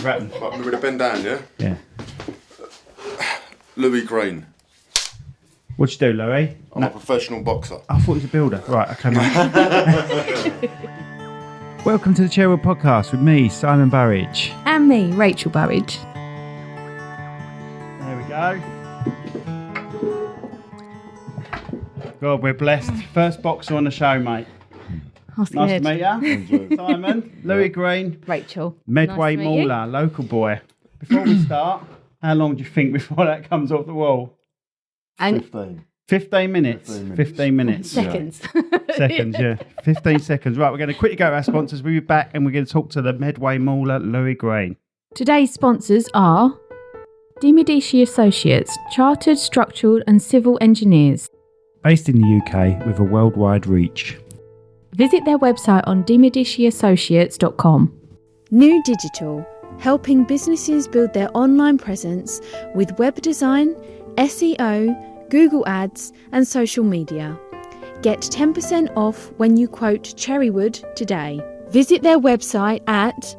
rapping. Right, with a bend down, yeah? Yeah. Louis Greene. What'd you do, Louis? I'm a professional boxer. I thought he was a builder. Right, okay, mate. Welcome to the Cherrywood podcast with me, Simon Burridge. And me, Rachel Burridge. There we go. God, we're blessed. First boxer on the show, mate. That's Nice good. to meet you. Simon, Louis Greene, Rachel. Medway Nice to meet you. Mauler, local boy. Before we start, how long do you think before that comes off the wall? And 15 minutes. 15 minutes. seconds. Seconds, yeah. 15 seconds. Right, we're going to quickly go to our sponsors. We'll be back and we're going to talk to the Medway Mauler, Louis Greene. Today's sponsors are Dimodici Associates, Chartered Structural and Civil Engineers. Based in the UK with a worldwide reach. Visit their website on dimodiciassociates.com. New Digital, helping businesses build their online presence with web design, SEO, Google Ads and social media. Get 10% off when you quote Cherrywood today. Visit their website at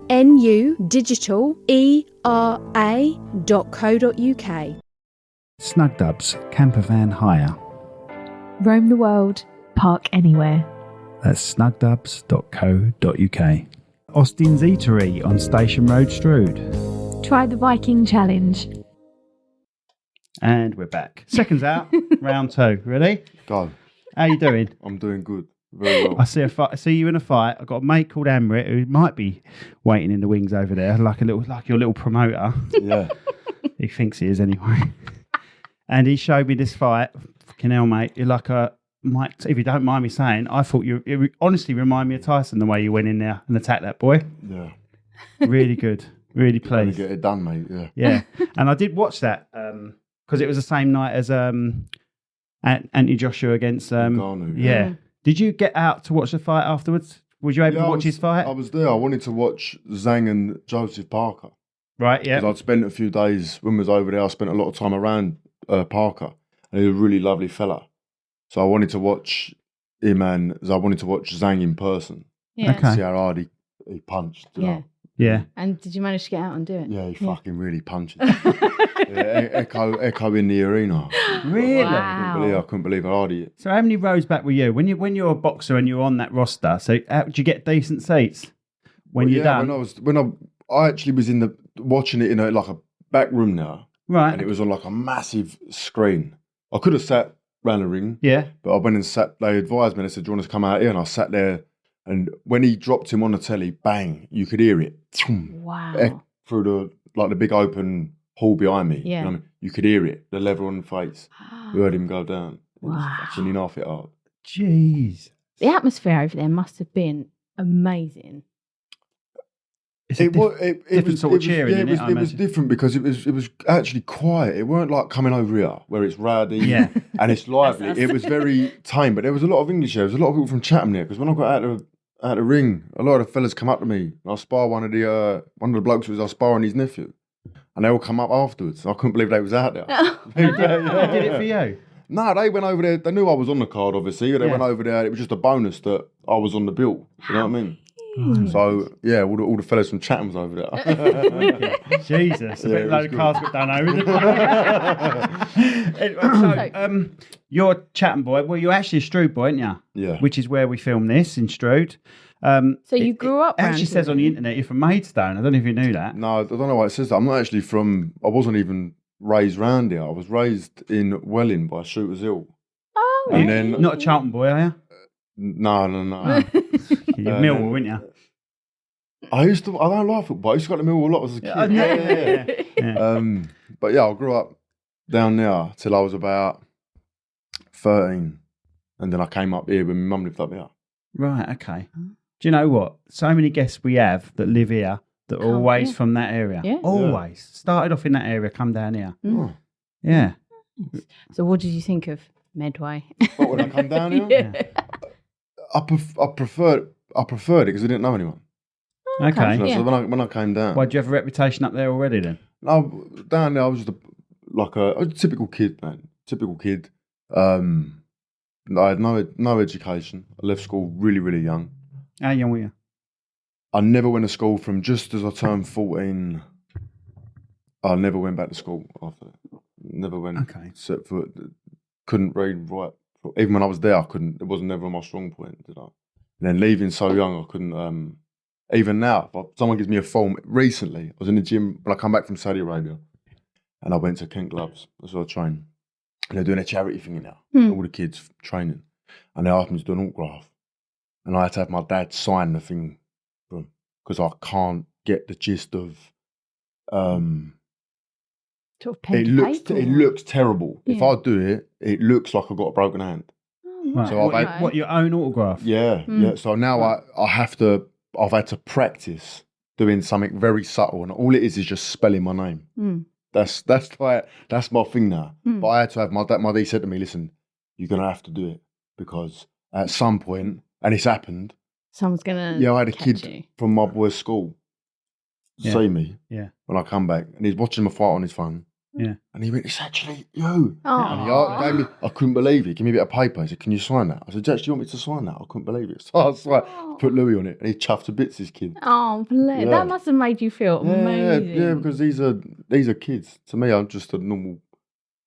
nudigitalera.co.uk. Snug Dubs, camper van hire. Roam the world, park anywhere. That's snugdubs.co.uk. Austin's Eatery on Station Road, Strood. Try the Viking Challenge. And we're back. Seconds out, round two. Ready? Go. How you doing? I'm doing good. Very well. I see you in a fight. I've got a mate called Amrit who might be waiting in the wings over there, like your little promoter. Yeah. He thinks he is anyway. And he showed me this fight. Fucking hell, mate. You're like a Mike. If you don't mind me saying, I thought it honestly remind me of Tyson the way you went in there and attacked that boy. Yeah. Really good. Really Trying pleased. to get it done, mate. Yeah. Yeah. And I did watch that because it was the same night as Anthony Joshua against Ngannou, yeah. Did you get out to watch the fight afterwards? Was you able to watch his fight? I was there. I wanted to watch Zhang and Joseph Parker. Right, yeah. Because I'd spent a few days, when I was over there, I spent a lot of time around Parker. And he was a really lovely fella. So I wanted to watch him and I wanted to watch Zhang in person. Yeah. Okay. See how hard he punched. You know? Yeah. And did you manage to get out and do it? Yeah, he fucking really punches. Echo in the arena. Really? Wow. I couldn't believe how hard he is. So how many rows back were you? When you're a boxer and you're on that roster, so how did you get decent seats when you're done? When I actually was watching it in a back room now. Right. And it was on like a massive screen. I could have sat round the ring. Yeah. But I went and sat, they advised me, they said, do you want us to come out here? And I sat there, and when he dropped him on the telly, bang, you could hear it. Wow. Through the big open hall behind me. Yeah. You know what I mean? You could hear it, the level on the face. You heard him go down. Wow. Actually, off it hard. Jeez. The atmosphere over there must have been amazing. It's It was sort of cheering, yeah, isn't it? I it was imagine. different because it was actually quiet. It weren't like coming over here where it's rowdy Yeah. and it's lively. That's us. It was very tame, but there was a lot of English there. There was a lot of people from Chatham there because when I got out of the ring, a lot of the fellas come up to me. And I spar one of the blokes who was I sparring his nephew, and they all come up afterwards. I couldn't believe they was out there. They did it for you. No, they went over there. They knew I was on the card, obviously. They went over there. It was just a bonus that I was on the bill. You know what I mean? So yeah, all the fellas from Chatham was over there. Jesus, a Yeah, bit it load was of cars got done over. Anyway, so you're Chatham boy. Well, you're actually a Strood boy, aren't you? Yeah. Which is where we film this in Strood. So you grew up It round actually says here, on the didn't internet you're from Maidstone. I don't know if you knew that. No, I don't know why it says that. I'm not actually from. I wasn't even raised round here. I was raised in Welling by Shooters Hill. Oh, And yeah. then- Not a Charlton boy, are you? No. You're Millwall, weren't you? I don't like football. I used to go to Millwall a lot as a kid. Yeah. But yeah, I grew up down there till I was about 13. And then I came up here when my mum lived up here. Right, okay. Do you know what? So many guests we have that live here that are Come, always yeah. from that area. Yeah. Always. Started off in that area, come down here. Oh. Yeah. So what did you think of Medway? What, when I come down here? Yeah. I preferred it because I didn't know anyone. Okay. So Yeah. when I came down. Why, do you have a reputation up there already then? No, down there I was just a typical kid, man. Typical kid. I had no education. I left school really, really young. How young were you? I never went to school from just as I turned 14. I never went back to school after that. Never went. Okay. Set foot. Couldn't read, write. Even when I was there, I couldn't. It was never my strong point. And then leaving so young, I couldn't. Even now, if someone gives me a phone. Recently, I was in the gym when I come back from Saudi Arabia, and I went to Kent Gloves. That's where I train. And they're doing a charity thing now. All the kids training, and they asked me to do an autograph, and I had to have my dad sign the thing because I can't get the gist of. Sort of pen It to looks paper. it looks terrible. Yeah. If I do it, it looks like I've got a broken hand. Oh, Right. So I've okay. What, your own autograph? Yeah, yeah. So now I've had to practice doing something very subtle, and all it is just spelling my name. That's my thing now. But I had to have my dad said to me, listen, you're gonna have to do it because at some point, and it's happened. Someone's gonna. Yeah, I had a catch kid you. from my boy's school see me when I come back, and he's watching my fight on his phone. Yeah. And he went, it's actually you. Oh. And he gave me, I couldn't believe it. Give me a bit of paper. He said, can you sign that? I said, Jack, do you want me to sign that? I couldn't believe it. So I was like, put Louis on it, and he chuffed to bits, this kid. Oh, bless. Yeah. That must have made you feel amazing. Yeah, because these are kids. To me, I'm just a normal, do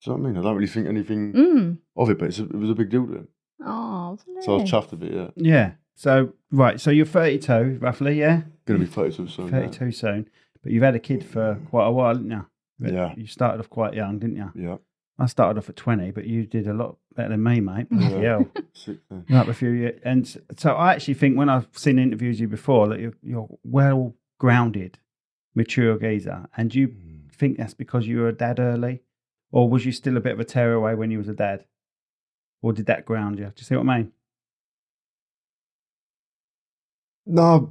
you know what I mean? I don't really think anything of it, but it was a big deal to him. Oh, bless. So I was chuffed a bit, yeah. Yeah. So, right. So you're 32, roughly, yeah? Going to be 32 soon. 32 soon. But you've had a kid for quite a while, haven't you? Yeah. You started off quite young, didn't you? Yeah. I started off at 20, but you did a lot better than me, mate. Yeah. Yeah. 16. Up a few years. And so I actually think when I've seen interviews of you before that you're well-grounded, mature geezer. And do you think that's because you were a dad early? Or was you still a bit of a tearaway when you was a dad? Or did that ground you? Do you see what I mean? No,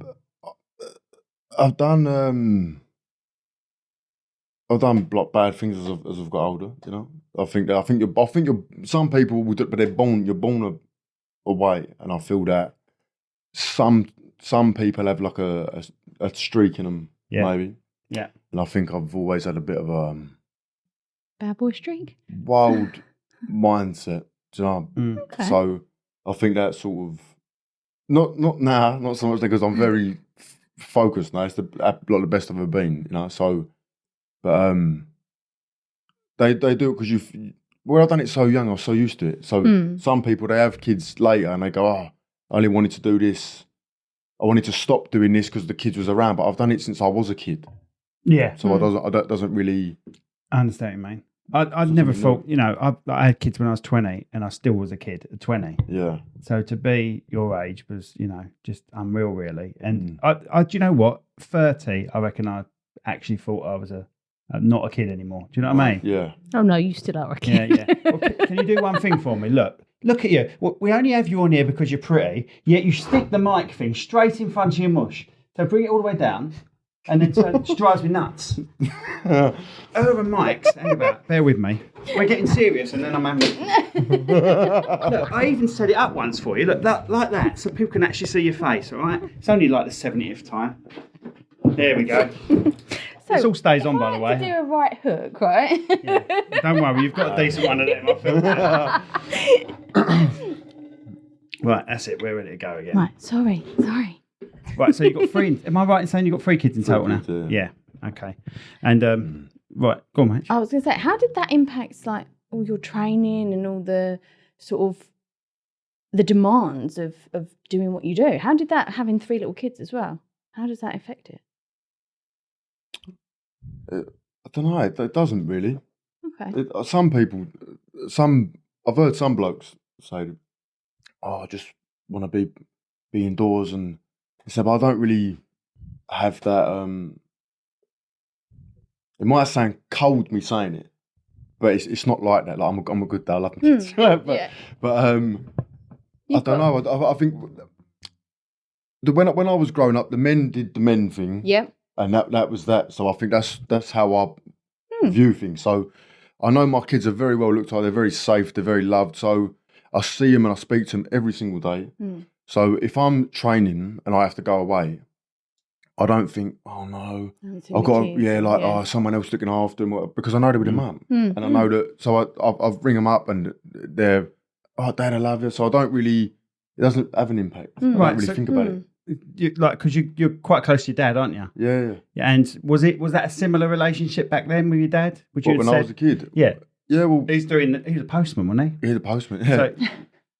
I've done like bad things as I've got older. You know, I think you're some people will do, but you're born a way, and I feel that some people have like a streak in them, maybe. Yeah. And I think I've always had a bit of a Bad boy streak. wild mindset. Do you know? Okay. So I think that sort of not so much because I'm very focused now. It's like the best I've ever been, you know. So, but they do it because I've done it so young. I was so used to it. So some people they have kids later and they go, oh, I only wanted to do this. I wanted to stop doing this because the kids was around, but I've done it since I was a kid. Yeah. So it doesn't really. I understand, mate. I'd never thought, you know, I had kids when I was 20 and I still was a kid at 20. Yeah. So to be your age was, you know, just unreal, really. And I do you know what? 30, I reckon I actually thought I was not a kid anymore. Do you know what I mean? Yeah. Oh no, you still are a kid. Yeah. Well, can you do one thing for me? Look at you. Well, we only have you on here because you're pretty, yet you stick the mic thing straight in front of your mush. So bring it all the way down. And then it just drives me nuts. Over mics. Hang about. Bear with me. We're getting serious, and then I'm having. Look, I even set it up once for you. Look, like that, so people can actually see your face. All right. It's only like the 70th time. There we go. So, this all stays on, by the to way. do a right hook, right? Yeah. Don't worry, you've got a decent one of them. I feel. Right, that's it. We're ready to go again. Right. Sorry. Right, so you've got three. Am I right in saying you've got 3 kids in total now? Kids, Yeah. Okay. And right, go on, mate. I was going to say, how did that impact like all your training and all the sort of the demands of doing what you do? How did that, having 3 little kids as well, how does that affect it? I don't know. It doesn't really. Okay. Some people, I've heard some blokes say, "Oh, I just want to be indoors," and so, but I don't really have that. It might sound cold me saying it, but it's not like that. Like I'm a good dad, I love my kids, but I don't know. I think when I was growing up, the men did the men thing. Yep. And that was that. So I think that's how I view things. So I know my kids are very well looked after. They're very safe. They're very loved. So I see them and I speak to them every single day. So if I'm training and I have to go away, I don't think, oh no, I've got someone else looking after them, because I know they're with their mum, and I know that. So I ring them up and they're, oh Dad, I love you. So I don't really. It doesn't have an impact. I don't really think about it. because you're quite close to your dad, aren't you? Yeah. And was that a similar relationship back then with your dad? Would you When I was a kid? Yeah. Yeah, well... He was a postman, wasn't he? He's a postman, yeah. So,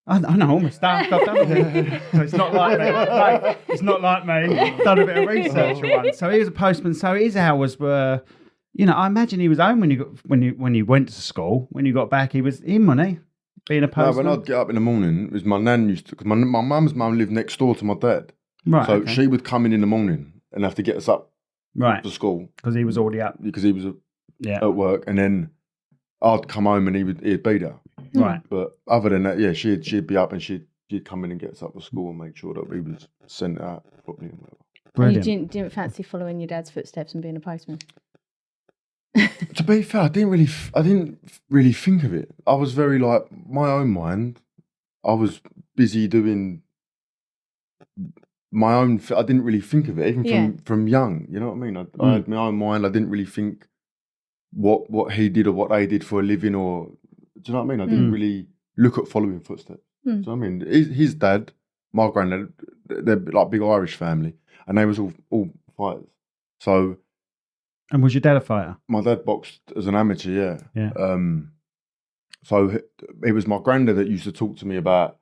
I know all my stuff. I've done it. So it's not like me. No, it's not like me. I've done a bit of research for once. So he was a postman. So his hours were, I imagine he was home when you went to school. When you got back, he was in, wasn't he? Being a postman. No, when I'd get up in the morning, it was my nan because my mum's mum lived next door to my dad. Right. So she would come in the morning and have to get us up right to school. Because he was already up. Because he was at work, and then I'd come home and he'd be there. Right. But other than that, yeah, she'd be up and she'd come in and get us up to school and make sure that we was sent out properly and whatever. Brilliant. You didn't fancy following your dad's footsteps and being a postman? To be fair, I didn't really think of it. I was very my own mind. I was busy doing my own. I didn't really think of it, even from young. You know what I mean? I had my own mind. I didn't really think what he did or what they did for a living, or do you know what I mean? I didn't really look at following footsteps. Do you know what I mean? His dad, my granddad, they're like big Irish family, and they was all fighters. So. And was your dad a fighter? My dad boxed as an amateur, yeah. So it was my granddad that used to talk to me about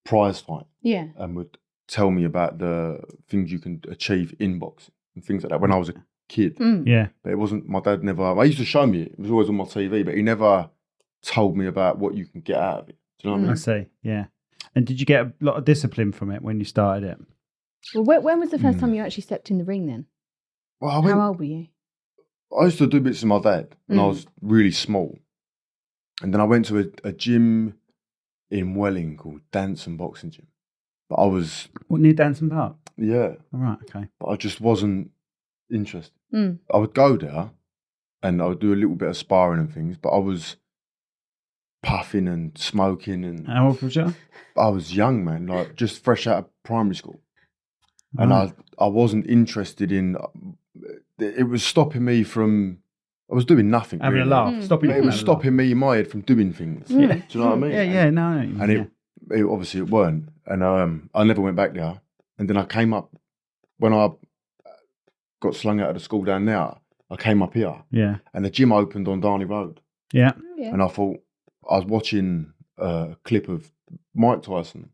prize fight. Yeah. And would tell me about the things you can achieve in boxing and things like that when I was a kid. Yeah. But it wasn't, my dad never, he used to show me it. It was always on my TV, but he never told me about what you can get out of it. Do you know what I mean? I see, yeah. And did you get a lot of discipline from it when you started it? Well, when was the first time you actually stepped in the ring then? Well, how old were you? I used to do bits with my dad when I was really small. And then I went to a gym in Welling called Dance and Boxing Gym. But I was... What, near Danson Park? Yeah. All right, okay. But I just wasn't interested. I would go there and I would do a little bit of sparring and things, but I was puffing and smoking. And how old was you? I was young, man, like just fresh out of primary school. And I wasn't interested in... It was stopping me from... I was doing nothing. Having really. a laugh. It was stopping me in my head from doing things. Do you know what I mean? Yeah, no. And it obviously it weren't. And I never went back there. And then I came up... When I got slung out of the school down there, I came up here. Yeah. And the gym opened on Darnley Road. Yeah. And I thought... I was watching a clip of Mike Tyson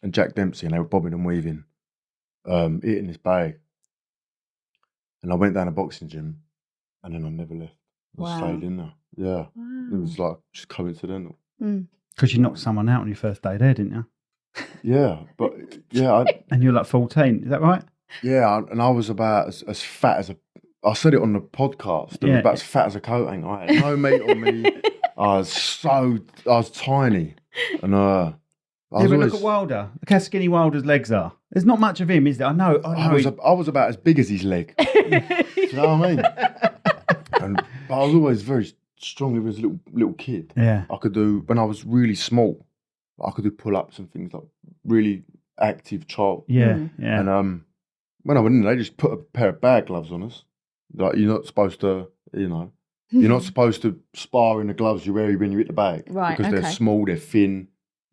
and Jack Dempsey, and they were bobbing and weaving, eating this bag. And I went down a boxing gym, and then I never left. I stayed in there. Yeah. Wow. It was like just coincidental. Because you knocked someone out on your first day there, didn't you? Yeah, but yeah. And you were like 14, is that right? Yeah, and I was about as fat as a... I said it on the podcast. I was about as fat as a coat hanger. I had no meat on me. I was tiny. And I look at Wilder. Look how skinny Wilder's legs are. There's not much of him, is there? I know. I was about as big as his leg. Do you know what I mean? But I was always very strong as a little kid. Yeah. I could do, when I was really small, I could do pull-ups and things, like really active child. Yeah, yeah. And when I went in, they just put a pair of bag gloves on us. Like, you're not supposed to, you're not supposed to spar in the gloves you wear when you hit the bag. Right, because they're small, they're thin.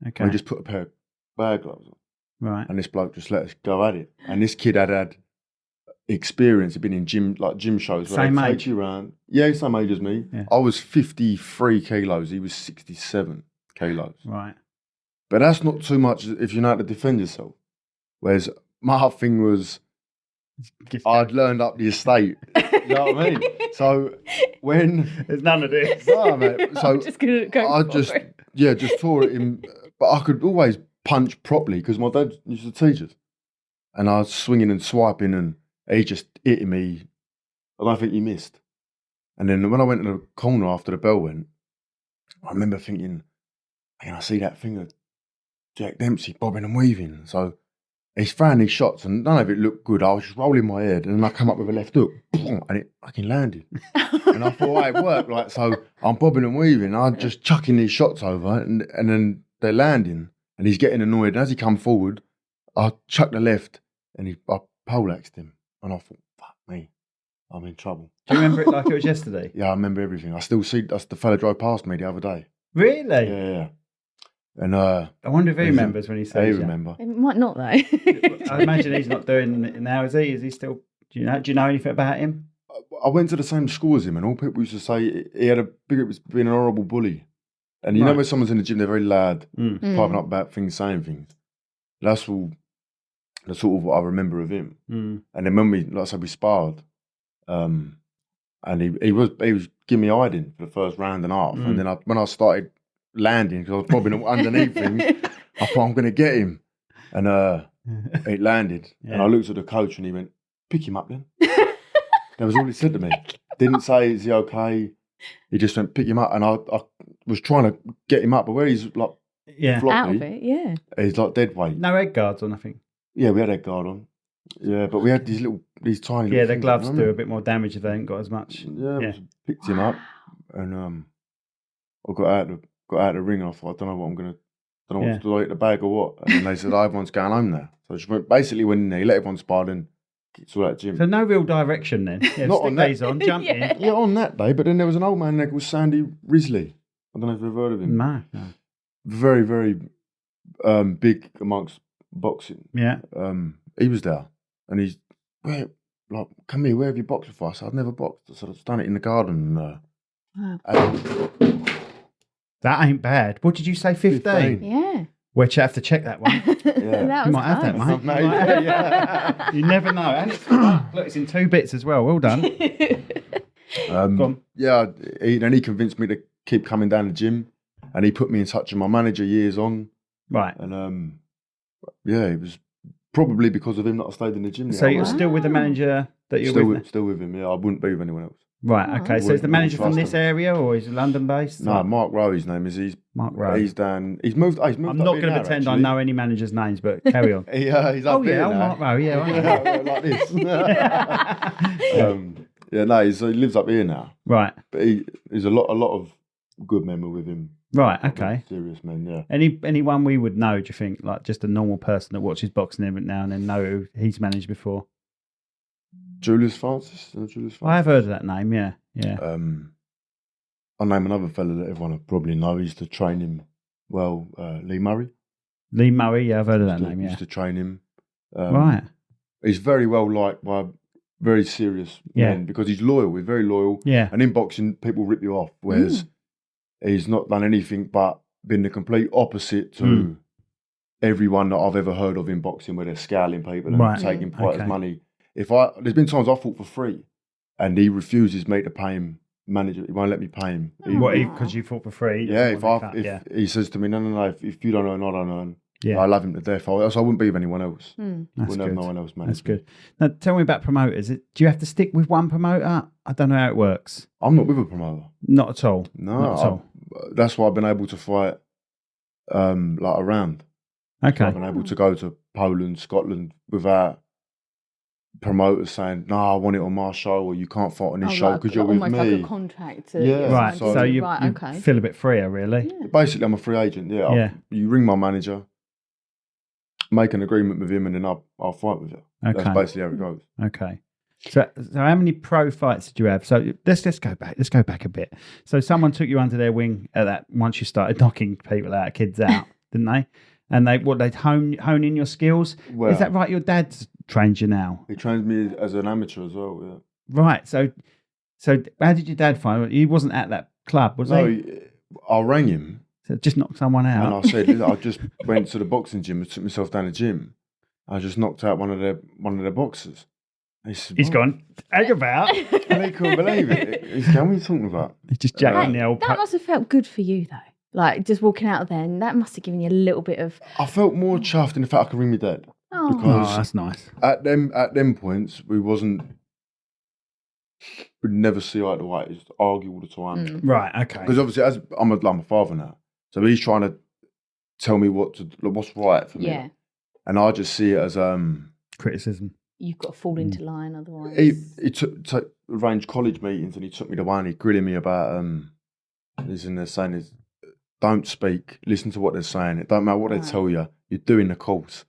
Okay. And they just put a pair of bag gloves on. Right. And this bloke just let us go at it. And this kid had experience, had been in gym shows. Same where they age? take you around. Yeah, same age as me. Yeah. I was 53 kilos. He was 67 kilos. Right. But that's not too much if you know how to defend yourself. Whereas my thing was, I'd learned up the estate. You know what I mean? So when... There's none of this. No, mate. So I'm just going to go I just tore it in... But I could always punch properly because my dad used to teach us. And I was swinging and swiping and he just hit me. I don't think he missed. And then when I went to the corner after the bell went, I remember thinking, man, I see that thing of Jack Dempsey bobbing and weaving. So he's throwing these shots and none of it looked good. I was just rolling my head and then I come up with a left hook and it fucking landed. And I thought, it worked. Like, so I'm bobbing and weaving. I'm just chucking these shots over and then they're landing and he's getting annoyed. And as he come forward, I chucked the left and I poleaxed him. And I thought, fuck me, I'm in trouble. Do you remember it like it was yesterday? Yeah, I remember everything. I still see the fella drove past me the other day. Really? Yeah. And I wonder if he remembers when he they sees you. remember. It might not though. I imagine he's not doing it now, is he? Is he still? Do you know anything about him? I went to the same school as him, and all people used to say he had was being an horrible bully. And you know when someone's in the gym, they're very loud, piping up about things, saying things. That's all. That's sort of what I remember of him. And then when we sparred, and he was giving me hiding for the first round and a half, and then when I started landing, because I was bobbing underneath things, I thought I'm going to get him, and it landed, and I looked at the coach, and he went, "Pick him up, then." That was all he said to me. Didn't say, "Is he okay?" He just went, "Pick him up," and I was trying to get him up, but where he's like floppy, out of it, he's like dead weight. No head guards or nothing. Yeah, we had head guard on. Yeah, but we had these tiny. Yeah, little the things, gloves remember? do a bit more damage if they ain't got as much. Yeah. Picked him up, and I got out of the ring, and I thought, I don't know what to do, like the bag or what. And then they said, everyone's going home now. So I just basically went in there, he let everyone spar, then kicked all that gym. So no real direction then. Yeah, Not stick on that. these on, jump in. Yeah, on that day. But then there was an old man there called Sandy Risley. I don't know if you've heard of him. No. Very, very big amongst boxing. Yeah. He was there, and he's come here. Where have you boxed before? I said, I've never boxed. I said, I've done it in the garden. That ain't bad. What did you say? 15? Yeah. We'll have to check that one. That You was might have that, close. mate. You never know. And look, it's in 2 bits as well. Well done. Go on. Yeah, he convinced me to keep coming down the gym, and he put me in touch with my manager years on. Right. And it was probably because of him that I stayed in the gym. So you're still with the manager that you're with? Still with him, yeah. I wouldn't be with anyone else. Right, okay. So is the manager from this area or is he London based? No, Mark Rowe, his name is. He's Mark Rowe. He's down. He's moved. I'm I'm not going to pretend I know any managers' names, but carry on. He's up here now. Mark Rowe, yeah. Like this. He lives up here now. Right. But he's a lot of good men were with him. Right, okay. Serious men, yeah. Anyone we would know, do you think, like just a normal person that watches boxing every now and then know who he's managed before? Julius Francis. I have heard of that name, yeah. I'll name another fella that everyone will probably know. He used to train him well, Lee Murray. Lee Murray, yeah, I've heard of that name, yeah. Used to train him. Right. He's very well liked by very serious men because he's loyal. He's very loyal. Yeah. And in boxing, people rip you off, whereas he's not done anything but been the complete opposite to everyone that I've ever heard of in boxing, where they're scowling people and taking fighters' money. There's been times I fought for free, and he refuses me to pay him. Manager, he won't let me pay him. Because you fought for free? Yeah, if he says to me, no, if you don't earn, I don't earn. Yeah. I love him to death. Else I wouldn't be with anyone else. Wouldn't have no one else manage. That's good. Now, tell me about promoters. Do you have to stick with one promoter? I don't know how it works. I'm not with a promoter. Not at all. No, not at all. That's why I've been able to fight around. Okay. So I've been able to go to Poland, Scotland without promoters saying, "No, I want it on my show," or "You can't fight on this show because you're with me." Almost like a contract. Right. So you feel a bit freer, really. Yeah. Basically, I'm a free agent. Yeah. You ring my manager, make an agreement with him, and then I'll fight with you. Okay. That's basically how it goes. Okay. So how many pro fights did you have? So let's go back. Let's go back a bit. So someone took you under their wing at that once you started knocking people out, kids out, didn't they? And they'd hone in your skills. Well, is that right? Your dad's trained you now. He trained me as an amateur as well. Yeah. Right. So how did your dad find? He wasn't at that club, was he? No, I rang him. So just knocked someone out. And I said, I just went to the boxing gym and took myself down the gym. I just knocked out one of their boxers. He's gone, hang about. And he couldn't believe it. He's going, what are you talking about? He's just jacking the old... That must have felt good for you, though. Like, just walking out there, and that must have given you a little bit of... I felt more chuffed in the fact I could ring my dad. Oh, because that's nice. At them points, we'd never see eye to eye. Just argue all the time. Right, okay. Because obviously, as I'm a father now, so he's trying to tell me what's right for me. Yeah. And I just see it as... criticism. You've got to fall into line otherwise. He took arranged college meetings and he took me to one. He grilling me about listen, they're saying is don't speak, listen to what they're saying. It don't matter what they tell you. You're doing the course.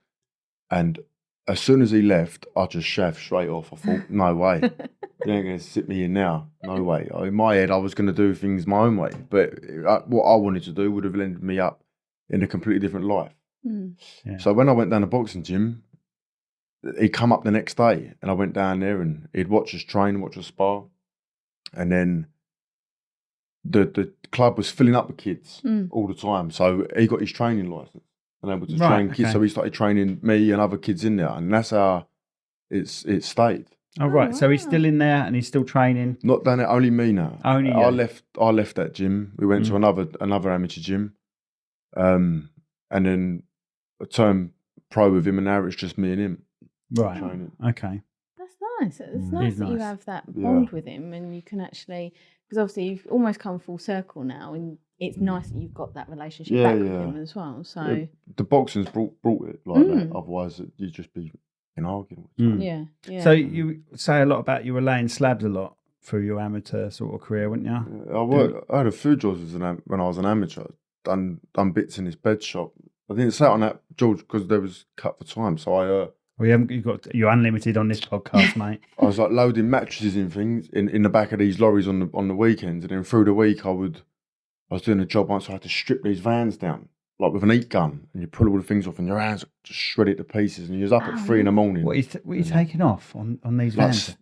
And as soon as he left, I just shaved straight off. I thought, no way, you ain't going to sit me in now. No way. In my head, I was going to do things my own way. But what I wanted to do would have ended me up in a completely different life. Yeah. So when I went down the boxing gym, he'd come up the next day and I went down there and he'd watch us train, watch us spar. And then the club was filling up with kids all the time. So he got his training license and able to train kids. So he started training me and other kids in there. And that's how it stayed. Oh, right. So he's still in there and he's still training? Not done it, only me now. Only you? I left that gym. We went to another amateur gym. And then I turned pro with him and now it's just me and him. Right. Training. Okay. That's nice. It's nice that you have that bond with him and you can actually, because obviously you've almost come full circle now and it's nice that you've got that relationship back with him as well. So the boxing's brought it like that. Otherwise you'd just be arguing. Yeah. So you say a lot about you were laying slabs a lot through your amateur sort of career, wouldn't you? Yeah, I had a few jobs when I was an amateur. Done bits in his bed shop. I didn't say on that, George, because there was cut for time. So you're unlimited on this podcast, mate. I was like loading mattresses and things in the back of these lorries on the weekends, and then through the week I was doing a job once. I had to strip these vans down like with an heat gun, and you pull all the things off, and your hands just shred it to pieces, and you're up at 3 a.m. What are you taking off on these vans?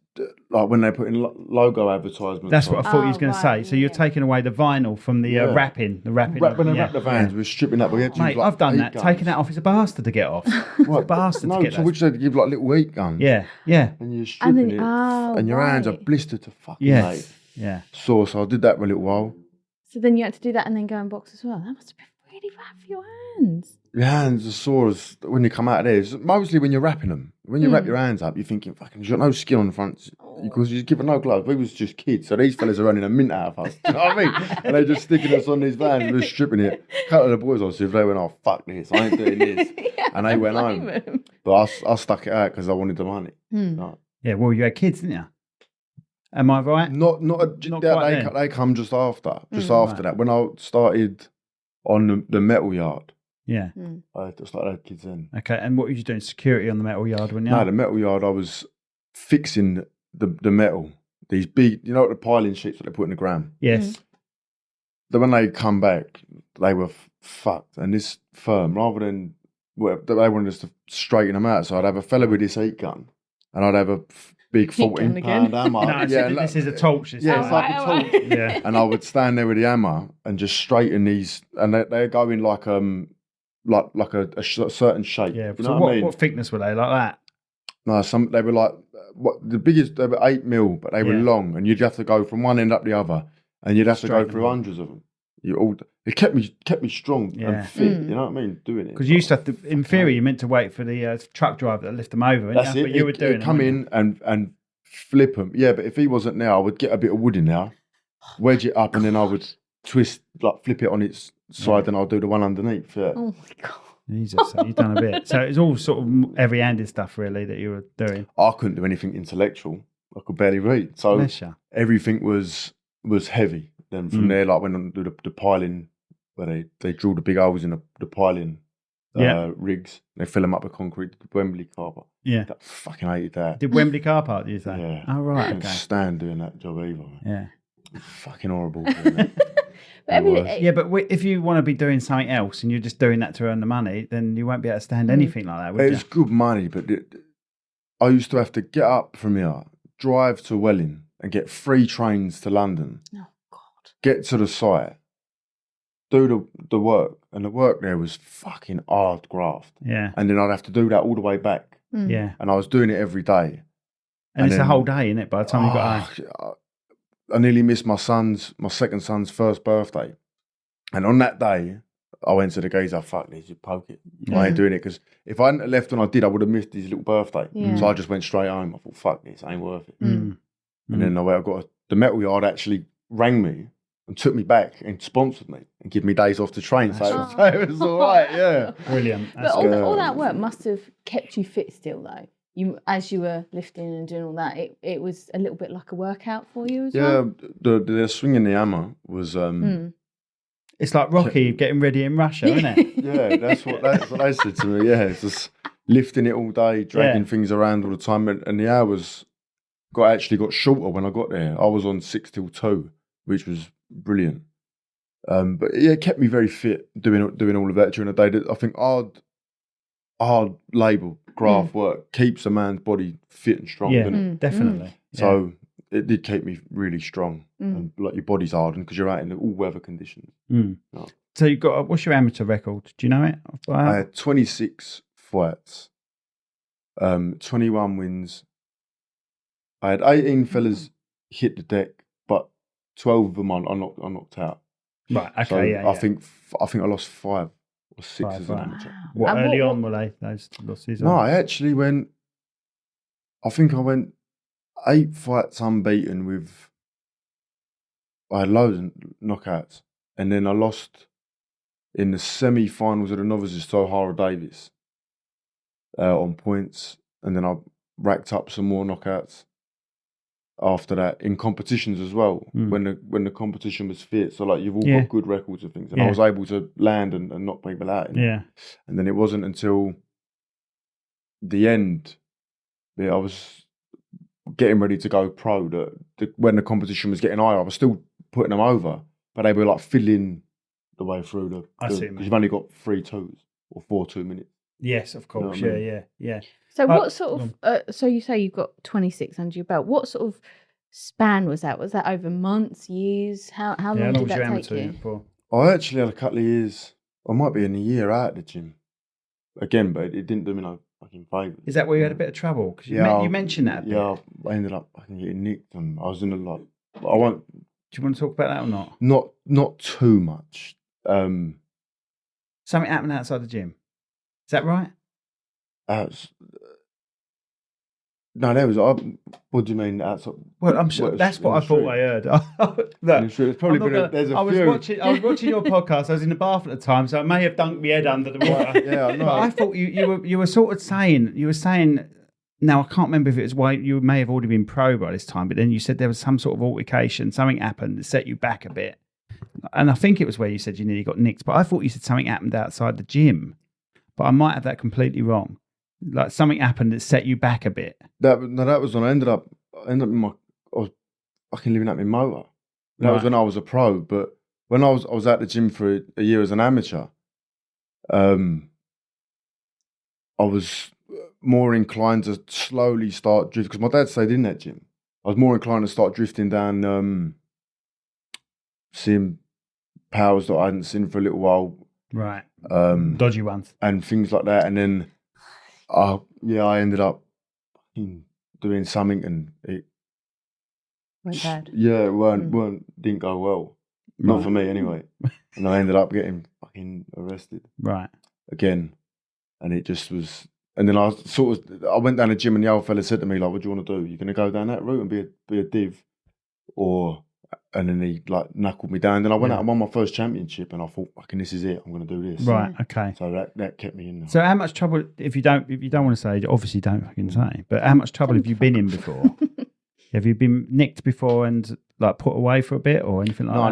Like when they put in logo advertisements. That's what I thought you was going to say. So you're taking away the vinyl from the wrapping. Wrap the vans. We're stripping that. Mate, I've done that. Guns. Taking that off is a bastard to get off. It's a bastard to get so which they give like little heat guns. Yeah. And you're stripping it, and your hands are blistered to fucking hate. Yeah. So I did that for a little while. So then you had to do that and then go and box as well. That must have been really bad for your hands. Your hands are sore as when you come out of there. It's mostly when you're wrapping them. When you wrap your hands up, you're thinking, fucking, you've got no skin on the front because you're giving no gloves. We was just kids, so these fellas are running a mint out of us. Do you know what I mean? And they're just sticking us on these vans, we're stripping it. A couple of the boys obviously, they went, oh, fuck this, I ain't doing this. And they went home. But I stuck it out because I wanted the money. Right. Yeah, well, you had kids, didn't you? Am I right? They come just after. That. When I started on the metal yard. Yeah. I just like had kids in. Okay, and what were you doing? Security on the metal yard, weren't you? No, the metal yard, I was fixing the metal. These big, you know, the piling sheets that they put in the ground? Yes. Then when they come back, they were fucked. And this firm, rather than, they wanted us to straighten them out. So I'd have a fella with this heat gun and I'd have a big 14-pound hammer. No, this is a torch. It's like a torch. Yeah. And I would stand there with the hammer and just straighten these, and they go in like a certain shape. Yeah. You So know what I mean? What thickness were they? Like that? No, they were like the biggest. They were 8 mil, but they were long, and you'd have to go from one end up the other, and you'd have to go through hundreds of them. It kept me strong and fit. You know what I mean? Doing it because you used to have to. In theory, you meant to wait for the truck driver to lift them over. That's it. But you were doing come in and flip them. Yeah, but if he wasn't there, I would get a bit of wood in there, wedge it up, and then I would twist, like flip it on its side, and I'll do the one underneath. Yeah. Oh my God. Jesus, so you've done a bit. So it's all sort of heavy-handed stuff, really, that you were doing. I couldn't do anything intellectual. I could barely read. So everything was heavy. Then from there, like when I do the piling, where they drill the big holes in the piling rigs, they fill them up with concrete, the Wembley car park. Yeah. I fucking hated that. Did Wembley car park, do you say? Yeah. Oh, right. I couldn't stand doing that job either. Yeah. Fucking horrible. Doing that. But if you want to be doing something else and you're just doing that to earn the money, then you won't be able to stand anything like that, would you? It's good money, but I used to have to get up from here, drive to Welling, and get 3 trains to London. Oh, God. Get to the site, do the work, and the work there was fucking hard graft. Yeah. And then I'd have to do that all the way back. Yeah. And I was doing it every day. And it's a whole day, isn't it, by the time you got home? I nearly missed my second son's first birthday. And on that day, I went to the geezer, fuck this, you poke it. I ain't doing it, because if I hadn't left when I did, I would have missed his little birthday. Yeah. So I just went straight home. I thought, fuck this, ain't worth it. Mm. And then the metal yard actually rang me and took me back and sponsored me and give me days off to train. So it was all right, yeah. Brilliant. But all that work must have kept you fit still, though. As you were lifting and doing all that, it was a little bit like a workout for you as well? Yeah, the swinging the hammer was... It's like Rocky getting ready in Russia, isn't it? Yeah, that's what they said to me. Yeah, it's just lifting it all day, dragging things around all the time, and the hours got shorter when I got there. I was on 6 till 2, which was brilliant. But yeah, it kept me very fit doing all of that during the day. I think hard labour, graft work keeps a man's body fit and strong, doesn't it? Definitely. So it did keep me really strong. And like your body's hardened because you're out in all weather conditions. Oh. So you've got, what's your amateur record? Do you know it? I had 26 fights, 21 wins. I had 18 fellas hit the deck, but 12 of them I knocked out. Right, okay, So yeah. I think I lost 5 or 6 as an amateur. What, early on were they, those losses? No, I actually went, I think I went 8 fights unbeaten with, I had loads of knockouts. And then I lost in the semi-finals of the novices to O'Hara Davis on points. And then I racked up some more knockouts after that in competitions as well, when the competition was fit. So like you've all got good records of things. And I was able to land and knock people out. And then it wasn't until the end that I was getting ready to go pro that when the competition was getting higher, I was still putting them over, but they were like filling the way through because you've only got 3 2s or 4 2 minutes. Yes, of course. You know what I mean? Yeah. So what sort of, so you say you've got 26 under your belt. What sort of span was that? Was that over months, years? How long did that take you? For? I actually had a couple of years, I might be in a year out of the gym again, but it didn't do me no fucking favours. Is that where you had a bit of trouble? Because you mentioned that a bit. Yeah, I ended up getting nicked and I was in a lot. I won't. Do you want to talk about that or not? Not too much. Something happened outside the gym. Is that right? No, there was. What do you mean outside? Well, I'm sure that's what I thought I heard. Look, there's probably been there's a few. I was watching your podcast. I was in the bath at the time, so I may have dunked my head under the water. Yeah, I know. But I thought you were sort of saying Now I can't remember if it was why you may have already been pro by this time, but then you said there was some sort of altercation, something happened that set you back a bit, and I think it was where you said you nearly got nicked. But I thought you said something happened outside the gym, but I might have that completely wrong. Like something happened that set you back a bit. That was when I ended up I was fucking living out my motor. That was when I was a pro, but when I was at the gym for a year as an amateur, I was more inclined to slowly start drifting because my dad stayed in that gym. I was more inclined to start drifting down, seeing powers that I hadn't seen for a little while, right? Dodgy ones and things like that, and then. I ended up doing something and it went bad. Yeah, didn't go well. Not for me anyway. And I ended up getting fucking arrested. Right. Again. And it just was. And then I went down the gym and the old fella said to me, like, what do you want to do? You're going to go down that route and be a div? And then he like knuckled me down. Then I went out and won my first championship, and I thought, "Fucking, this is it. I'm going to do this." Right. Okay. So that kept me in there. So how much trouble? If you don't want to say, obviously don't fucking say. But how much trouble have you been in before? Have you been nicked before and like put away for a bit or anything like that? No, I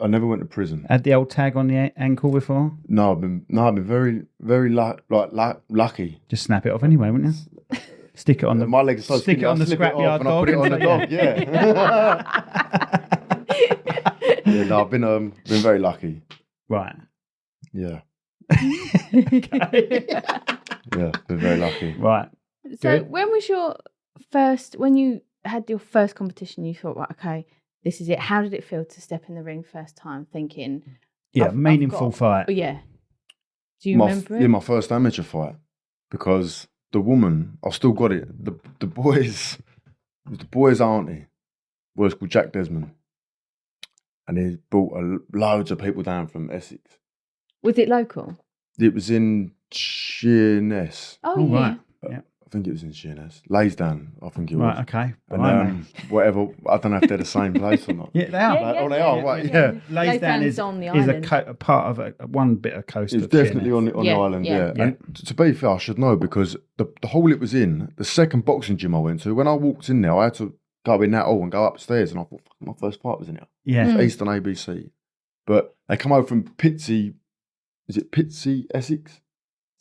never went to prison. Had the old tag on the ankle before? No, I've been very very lucky. Just snap it off anyway, wouldn't you? Stick it on the my legs. So stick it on the scrapyard dog. And I put it on the dog. Yeah. Yeah, no, I've been very lucky. Right. Yeah. Okay. Yeah, been very lucky. Right. So when was when you had your first competition, you thought, right, okay, this is it. How did it feel to step in the ring first time thinking? Yeah, meaningful fight. Yeah. Do you remember it? Yeah, my first amateur fight. Because the woman, I've still got it. The boys' auntie was called Jack Desmond. And he brought loads of people down from Essex. Was it local? It was in Sheerness. Oh yeah. Right. Yeah. I think it was in Sheerness. Laysdown, I think it was. Right, okay. And whatever, I don't know if they're the same place or not. Yeah, they are. They are, right, yeah. Laysdown is on the is island. a part of one bit of coast. It's of definitely Sheerness. on the island, yeah. And to be fair, I should know because the hall it was in, the second boxing gym I went to, when I walked in there, I had to go in that hall and go upstairs, and I thought, my first fight was in here. Yeah. It's Eastern ABC. But they come over from Pitsea, is it Pitsea, Essex?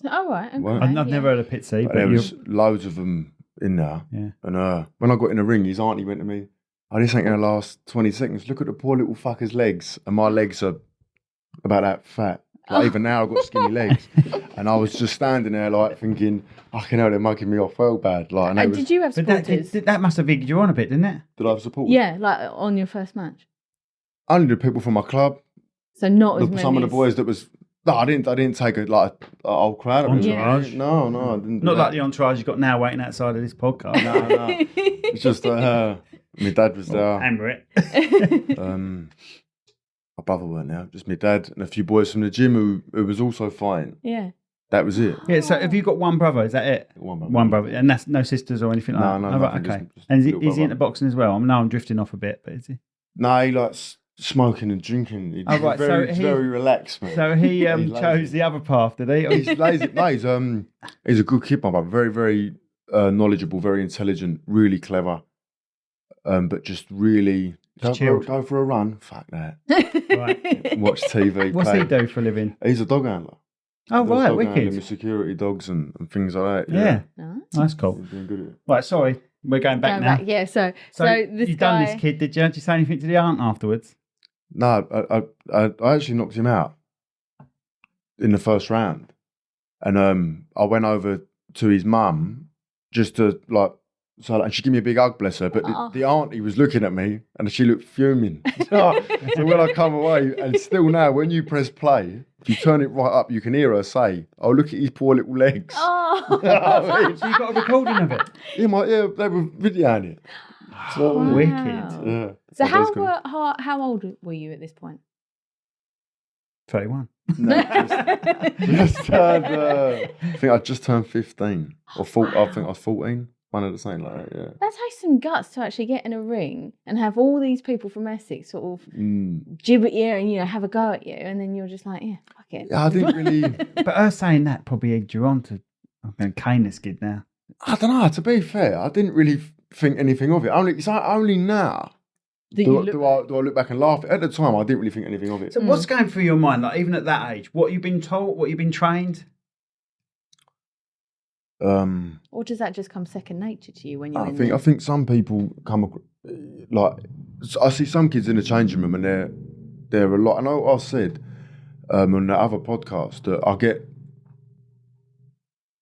Oh, right. Okay. Well, I've never heard of Pitsea, but there was loads of them in there. Yeah. And when I got in the ring, his auntie went to me, oh, this ain't going to last 20 seconds. Look at the poor little fucker's legs. And my legs are about that fat. Like, even now I've got skinny legs. And I was just standing there like thinking, fucking hell, they're mugging me off. Felt bad. Like, And did you have But supporters? that must have egged you on a bit, didn't it? Did I have support? Yeah, like on your first match. Only the people from my club. So not as many. Some of the boys that was... No, I didn't take a whole crowd of them. Entourage? No, I didn't do Not that. like the entourage you've got now waiting outside of this podcast. No. It's just my dad was there. Hammer it. My brother weren't there. Just my dad and a few boys from the gym who was also fighting. Yeah. That was it. Yeah, so have you got one brother? Is that it? One brother. And that's no sisters or anything like that? No, Oh, right, nothing, okay. just And is little he brother. into boxing as well? I know I'm drifting off a bit, but is he? No, he likes smoking and drinking. He's Oh, right, so he's he- very relaxed, man. So he He's lazy. chose the other path, did he? He's lazy. No, he's a good kid, my brother. Very, very knowledgeable, very intelligent, really clever. But just really Chilled. go for a run. Fuck that. Right. Watch TV. What's play. he do for a living? He's a dog handler. Oh, Does right, dog handling wicked. with security dogs and things like that. Yeah, No. that's cool. He's doing good at it. Right, sorry, we're going back now. Yeah, so So this you've guy... done this kid, did you? Did you say anything to the aunt afterwards? No, I actually knocked him out in the first round, and I went over to his mum just to and she gave me a big hug, bless her. But the auntie was looking at me, and she looked fuming. So when I come away, and still now, when you press play, if you turn it right up, you can hear her say, "Oh, look at his poor little legs." Oh. So you got a recording of it? Yeah, they were videoing it. So, Wow. Wicked. yeah. So that's good. how old were you at this point? 31. No, just turned, I think I just turned 15 or 14. I think I was 14. One of the same, like that, yeah. That takes some guts to actually get in a ring and have all these people from Essex sort of jib at you and have a go at you, and then you're just like, yeah, fuck it. Yeah, I didn't really. But her saying that probably egged you on to, I'm going to cane this kid now. I don't know. To be fair, I didn't really think anything of it. It's only now. Do I look back and laugh? At the time, I didn't really think anything of it. So what's going through your mind, like even at that age? What you've been taught, what you've been trained? Or does that just come second nature to you when you're in I think some people I see some kids in the changing room and they're a lot. I know I said on that other podcast that I get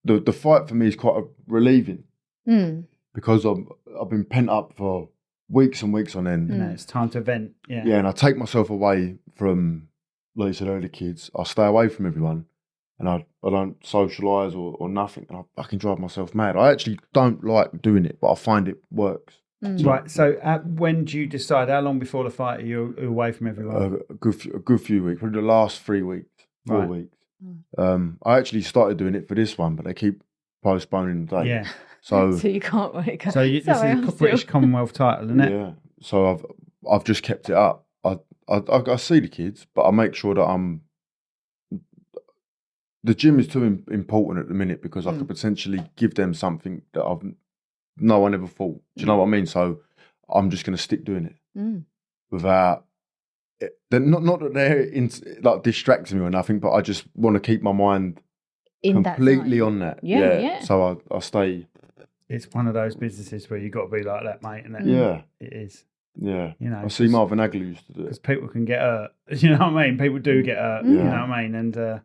the fight for me is quite relieving because I've been pent up for weeks and weeks on end. You know, it's time to vent. Yeah. Yeah, and I take myself away from, like you said earlier, kids. I stay away from everyone. And I don't socialise or nothing, and I fucking drive myself mad. I actually don't like doing it, but I find it works. Right, so when do you decide, how long before the fight are you away from everyone? A good few weeks, probably the last 3 weeks, 4 weeks. I actually started doing it for this one, but they keep postponing the date. Yeah. So you can't wait. So this is a British Commonwealth title, isn't it? Yeah. So I've just kept it up. I see the kids, but I make sure that the gym is too important at the minute because I could potentially give them something that no one ever thought. Do you know what I mean? So I'm just going to stick doing it without. Not that they're distracting me or nothing, but I just want to keep my mind completely on that. Yeah. So I stay. It's one of those businesses where you've got to be like that, mate. And Yeah. It is. Yeah. You know, I see Marvin Agley used to do it. Because people can get hurt. You know what I mean? People do get hurt. You know what I mean? And the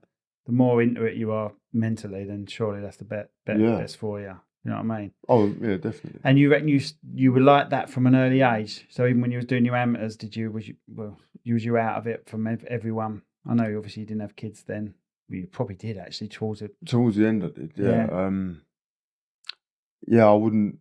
more into it you are mentally, then surely that's the best for you. You know what I mean? Oh, yeah, definitely. And you reckon you were like that from an early age? So even when you was doing your amateurs, was you out of it from everyone? I know obviously you didn't have kids then. Well, you probably did actually towards the end I did, yeah. I wouldn't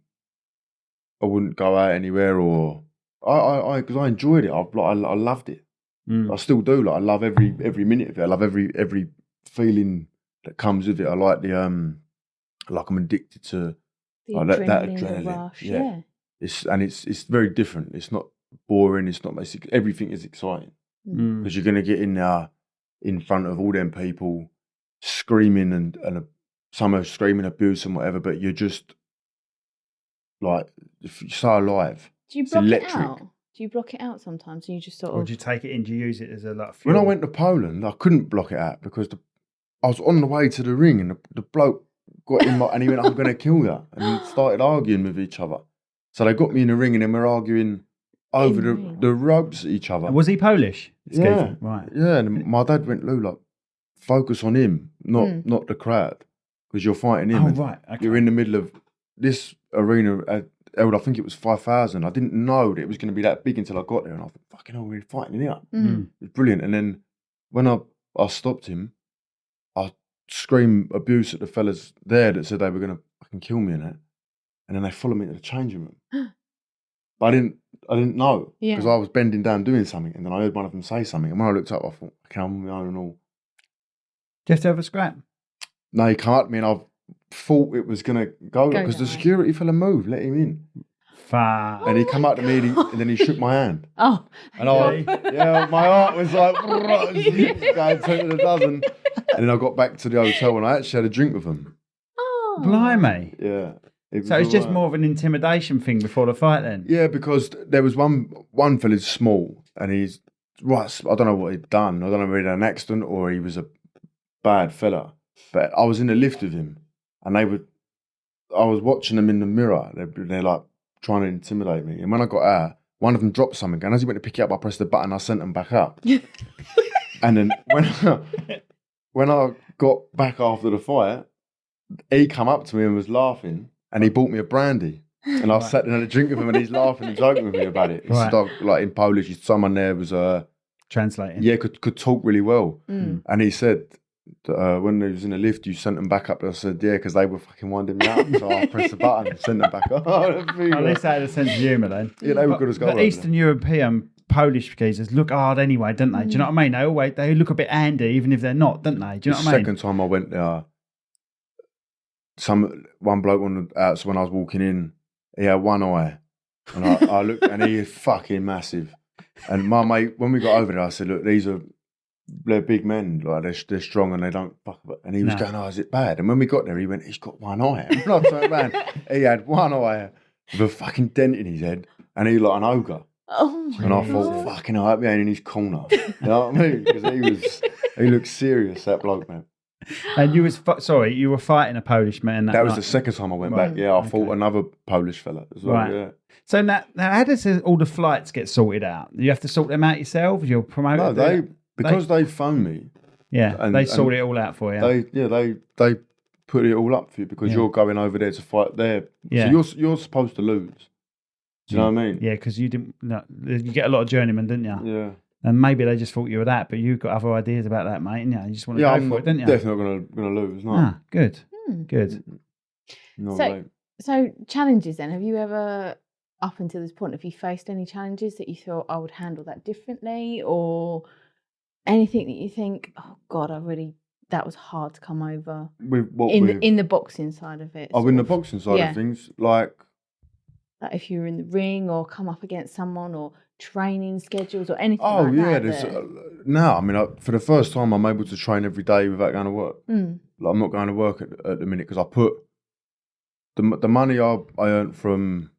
go out anywhere or because I enjoyed it. I loved it. I still do. Like I love every minute of it. I love every feeling that comes with it. I like like I'm addicted to that adrenaline. The rush, yeah. It's very different. It's not boring. It's not basic. Everything is exciting because you're going to get in there in front of all them people screaming and some are screaming abuse and whatever, but you're just like you're so alive. Do you block it out? Do you block it out sometimes? You just sort of. Or do you take it in? Do you use it as a fuel? When I went to Poland, I couldn't block it out because I was on the way to the ring and the bloke got in and he went, "I'm going to kill you," and we started arguing with each other. So they got me in the ring and then we're arguing over In the ring. the ropes at each other. Was he Polish? Yeah. Right. Yeah, and my dad went, Lou, like, focus on him, not the crowd, because you're fighting him. Oh, and right. Okay. You're in the middle of this arena. Held, I think it was 5,000. I didn't know that it was going to be that big until I got there, and I thought, fucking hell, we're fighting here. It was brilliant. And then when I stopped him, I screamed abuse at the fellas there that said they were going to fucking kill me in it, and then they followed me to the changing room. But I didn't know because I was bending down doing something, and then I heard one of them say something, and when I looked up, I thought, okay, I'm on my own and all. Do you have to have a scrap? No, he came up to me, and I thought it was going to go because the security fella moved, let him in. And he came up to me and then he shook my hand. Oh. And my heart was like, going 2 to the dozen. And then I got back to the hotel and I actually had a drink with him. Oh. Blimey. Yeah. So it's just more of an intimidation thing before the fight then? Yeah, because there was one fella's small and he's, right, I don't know what he'd done. I don't know if he'd had an accident or he was a bad fella. But I was in the lift with him and I was watching them in the mirror. They're like, trying to intimidate me. And when I got out, one of them dropped something. And as he went to pick it up, I pressed the button. I sent him back up. And then when I got back after the fight, he come up to me and was laughing. And he bought me a brandy. And I sat down and had a drink with him and he's laughing and joking with me about it. He said, like in Polish, someone there was... translating. Yeah, could talk really well. And he said... when he was in the lift, you sent them back up. I said, yeah, because they were fucking winding me up. So I pressed the button and sent them back up. At least they had a sense of humour then. Yeah, they were good as gold. But Eastern European Polish geezers look hard anyway, don't they? Do you know what I mean? They look a bit handy, even if they're not, don't they? Do you know what I mean? The second time I went there, one bloke so when I was walking in, he had one eye. And I looked, and he is fucking massive. And my mate, when we got over there, I said, look, they're big men, like they're strong and they don't fuck about. And he was going, oh, is it bad? And when we got there, he went, he's got one eye. And I turned around, he had one eye with a fucking dent in his head, and he like an ogre. Oh my and I thought, fucking hell, I'd be in his corner. You know what I mean? Because he looked serious, that bloke, man. And you were fighting a Polish man. That was the second time I went back. Yeah, I fought another Polish fella as well. Right. Yeah. So now how does all the flights get sorted out? You have to sort them out yourself? You're promoted? No, because they phoned me. Yeah, they sort it all out for you. They put it all up for you because you're going over there to fight there. Yeah. So you're supposed to lose. Do you know what I mean? Yeah, because you didn't. No, you get a lot of journeymen, didn't you? Yeah. And maybe they just thought you were that, but you've got other ideas about that, mate. And you just want to go for it, didn't you? Definitely not going to lose. No. Good. Good. No so challenges then. Have you ever, up until this point, have you faced any challenges that you thought I would handle that differently, or anything that you think, oh God, that was hard to come over in the boxing side of it? In the boxing side of things, like if you were in the ring or come up against someone or training schedules or anything like that. I mean, for the first time, I'm able to train every day without going to work. Like, I'm not going to work at the minute because I put the money I earned from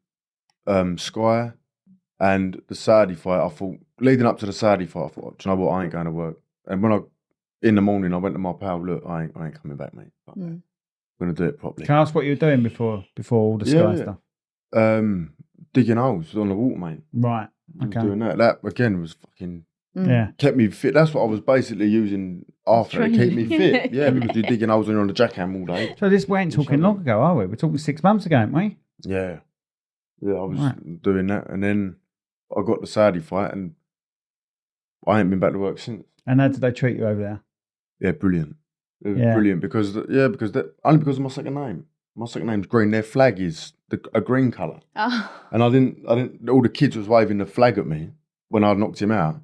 Sky and the Saudi fight. I thought, leading up to the Saudi fight, I thought, do you know what? I ain't going to work. And in the morning, I went to my pal. Look, I ain't coming back, mate. I'm going to do it properly. Can I ask what you were doing before all the Sky stuff? Digging holes on the water, mate. Right. Okay. Doing that. That again was fucking kept me fit. That's what I was basically using after to keep me fit. Yeah, because you're digging holes when you're on the jackham all day. So we ain't talking long ago, are we? We're talking 6 months ago, aren't we? Yeah. Yeah, I was doing that, and then I got the Saudi fight, and I ain't been back to work since. And how did they treat you over there? Yeah, brilliant. It was brilliant because only because of my second name. My second name's Greene. Their flag is a green colour. Oh. And I didn't. All the kids was waving the flag at me when I knocked him out,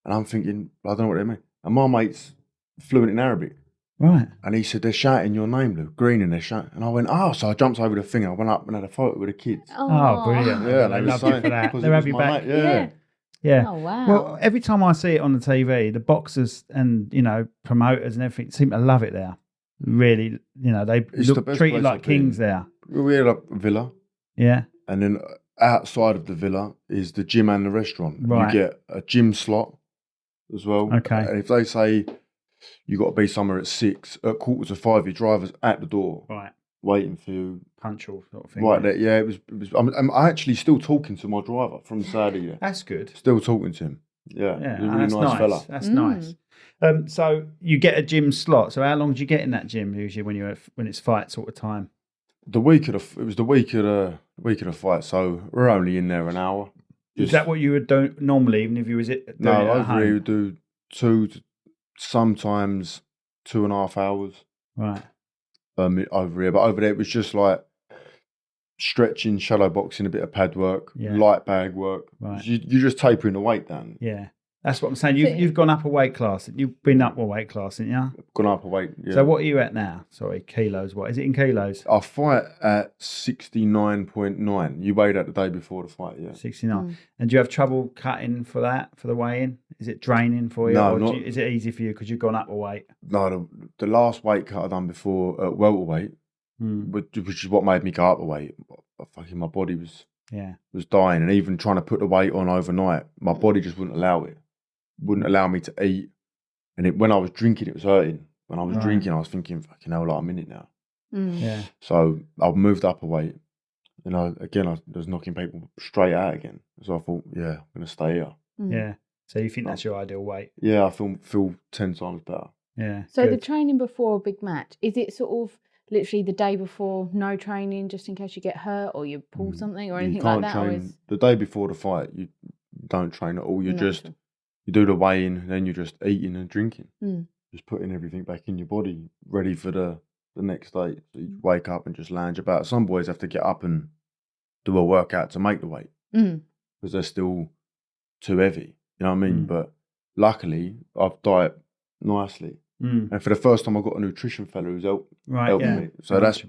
and I'm thinking, I don't know what they mean. And my mate's fluent in Arabic, right? And he said, they're shouting your name, Lou Greene, and they're shouting. And I went, oh, so I jumped over the thing. I went up and had a photo with the kids. Oh, brilliant! Yeah, they love you for that. They'll have you back. Yeah. Oh wow. Well, every time I see it on the TV, the boxers and promoters and everything seem to love it there. Really, they treat you like kings there. We had a villa. Yeah. And then outside of the villa is the gym and the restaurant. Right. You get a gym slot as well. Okay. And if they say you got to be somewhere at 6, at 4:45, your driver's at the door. Right. waiting for you. Punctual sort of thing. Right there, yeah. It was. I'm actually still talking to my driver from Saudi. Yeah. That's good. Still talking to him. Yeah, he's a really that's nice fella. That's nice. So you get a gym slot. So how long do you get in that gym usually when it's fight sort of time? It was the week of the fight. So we're only in there an hour. Is that what you would do normally, even if you was doing it at over home? here we do 2 sometimes 2.5 hours. Right. Over here, but over there it was just like stretching, shadow boxing, a bit of pad work, Yeah. light bag work. Right. You're just tapering the weight down. Yeah. That's what I'm saying. You've gone up a weight class. You've been up a weight class, haven't you? Gone up a weight. Yeah. So what are you at now? Sorry, kilos. What is it in kilos? I fight at 69.9. You weighed at the day before the fight, yeah. 69. And do you have trouble cutting for the weigh-in? Is it draining for you? No, or not. Is it easy for you because you've gone up a weight? No, the last weight cut I done before at welterweight, which is what made me go up a weight. My body was dying, and even trying to put the weight on overnight, my body just wouldn't allow it. Wouldn't allow me to eat, and when I was drinking, it was hurting. When I was drinking, I was thinking, "Fucking hell, like I'm in it now." Yeah. So I moved up a weight, and I was knocking people straight out again. So I thought, yeah, I'm gonna stay here. Yeah. So you think that's your ideal weight? Yeah, I feel 10 times better. Yeah. So the training before a big match, is it sort of literally the day before, no training just in case you get hurt or you pull something or anything like that? Train. The day before the fight, you don't train at all. You do the weigh-in, then you're just eating and drinking. Just putting everything back in your body, ready for the next day. So you wake up and just lounge about. Some boys have to get up and do a workout to make the weight because they're still too heavy. You know what I mean? But luckily, I've diet nicely. And for the first time, I got a nutrition fella who's helping me. So that's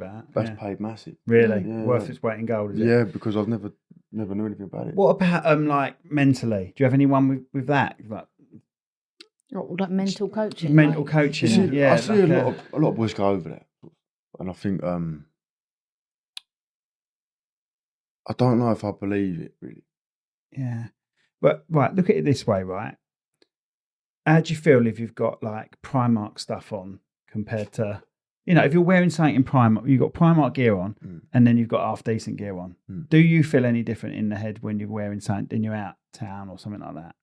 paid massive. Really? Yeah. Worth its weight in gold, is it? Yeah, because I've never knew anything about it. What about like mentally? Do you have anyone with that? Like mental coaching? Mental coaching, I see a lot of boys go over there. And I think, I don't know if I believe it, really. Yeah. But, right, look at it this way, right? How do you feel if you've got like Primark stuff on compared to, if you're wearing something in Primark, you've got Primark gear on and then you've got half decent gear on. Do you feel any different in the head when you're wearing something and you're out town or something like that?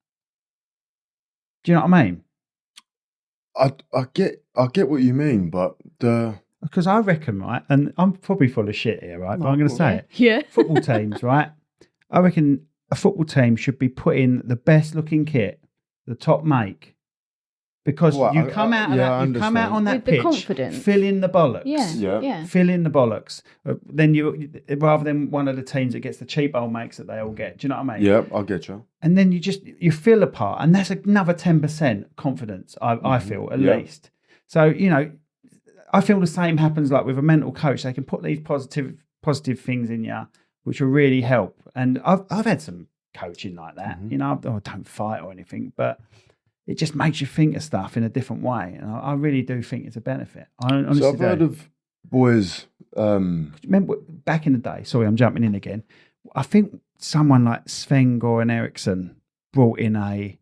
Do you know what I mean? I get what you mean, but because I reckon, right, and I'm probably full of shit here, right, but I'm going to say it. Yeah. Football teams, right? I reckon a football team should be putting the best looking kit, the top make, because you come out on that with pitch, the confidence, fill in the bollocks. Yeah. Fill in the bollocks. Then rather than one of the teams that gets the cheap old makes that they all get. Do you know what I mean? Yeah, I get you. And then you feel a part, and that's another 10% confidence. I feel at least. So I feel the same happens like with a mental coach. They can put these positive things in you, which will really help. And I've had some coaching like that. I don't fight or anything, but it just makes you think of stuff in a different way. And I really do think it's a benefit. I honestly I've heard of boys. Remember back in the day? Sorry, I'm jumping in again. I think someone like Sven-Goran Eriksson brought in a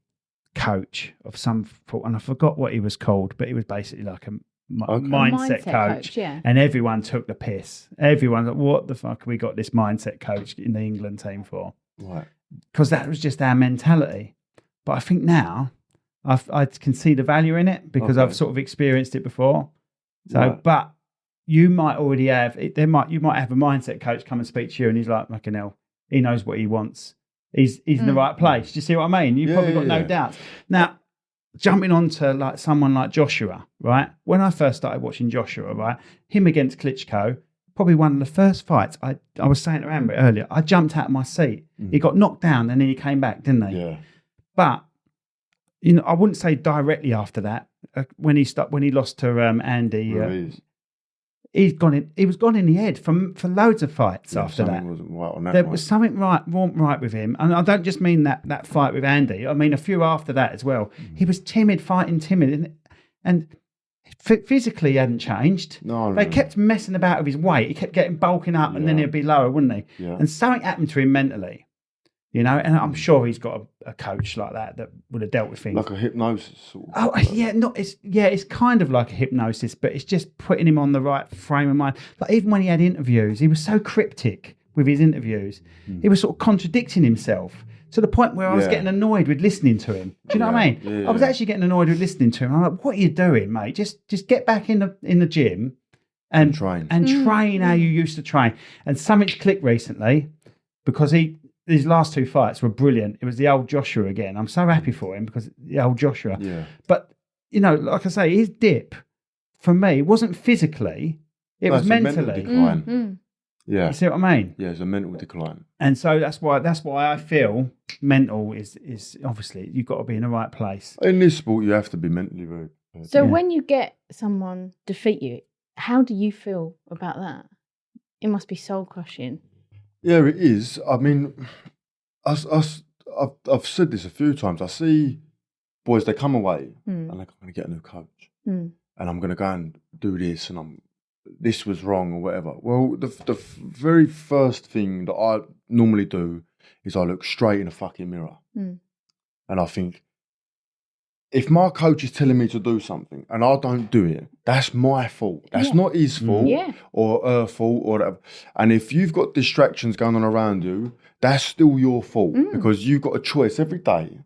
coach of some sort, and I forgot what he was called, but he was basically like a mindset coach. Yeah. And everyone took the piss. Everyone's like, what the fuck have we got this mindset coach in the England team for? Right. Because that was just our mentality. But I think now I can see the value in it because I've sort of experienced it before. So, but you might already have it. You might have a mindset coach come and speak to you, and he's like, "Fucking hell, he knows what he wants. He's in the right place." Do you see what I mean? You've probably got no doubts. Now, jumping on to like someone like Joshua, right? When I first started watching Joshua, right, him against Klitschko, probably one of the first fights. I was saying to Amber earlier, I jumped out of my seat. He got knocked down, and then he came back, didn't he? Yeah. But I wouldn't say directly after that when he lost to Andy. He was gone in the head for loads of fights after that. Wasn't right on that there one. was something wrong right with him, and I don't just mean that fight with Andy. I mean a few after that as well. He was fighting timid, and physically he hadn't changed. No, they kept messing about with his weight. He kept getting bulking up, and then he'd be lower, wouldn't he? Yeah. And something happened to him mentally, and I'm sure he's got a coach like that would have dealt with things. Like a hypnosis sort of. Oh yeah, it's kind of like a hypnosis, but it's just putting him on the right frame of mind. Like even when he had interviews, he was so cryptic with his interviews. He was sort of contradicting himself to the point where I was getting annoyed with listening to him. Do you know what I mean? Yeah. I was actually getting annoyed with listening to him. I'm like, what are you doing, mate? Just get back in the gym and train how you used to train. And something's clicked recently because these last 2 fights were brilliant. It was the old Joshua again. I'm so happy for him because the old Joshua. Yeah. But, you know, like I say, his dip, for me, wasn't physically, it was mentally. A mental decline. Yeah. You see what I mean? Yeah, it's a mental decline. And so that's why I feel mental is obviously, you've got to be in the right place. In this sport, you have to be mentally very. So when you get someone defeat you, how do you feel about that? It must be soul crushing. Yeah, it is. I mean, I've said this a few times. I see boys, they come away and like, I'm going to get a new coach and I'm going to go and do this and this was wrong or whatever. Well, the very first thing that I normally do is I look straight in a fucking mirror and I think, if my coach is telling me to do something and I don't do it, that's my fault. That's not his fault or her fault or whatever. And if you've got distractions going on around you, that's still your fault because you've got a choice every day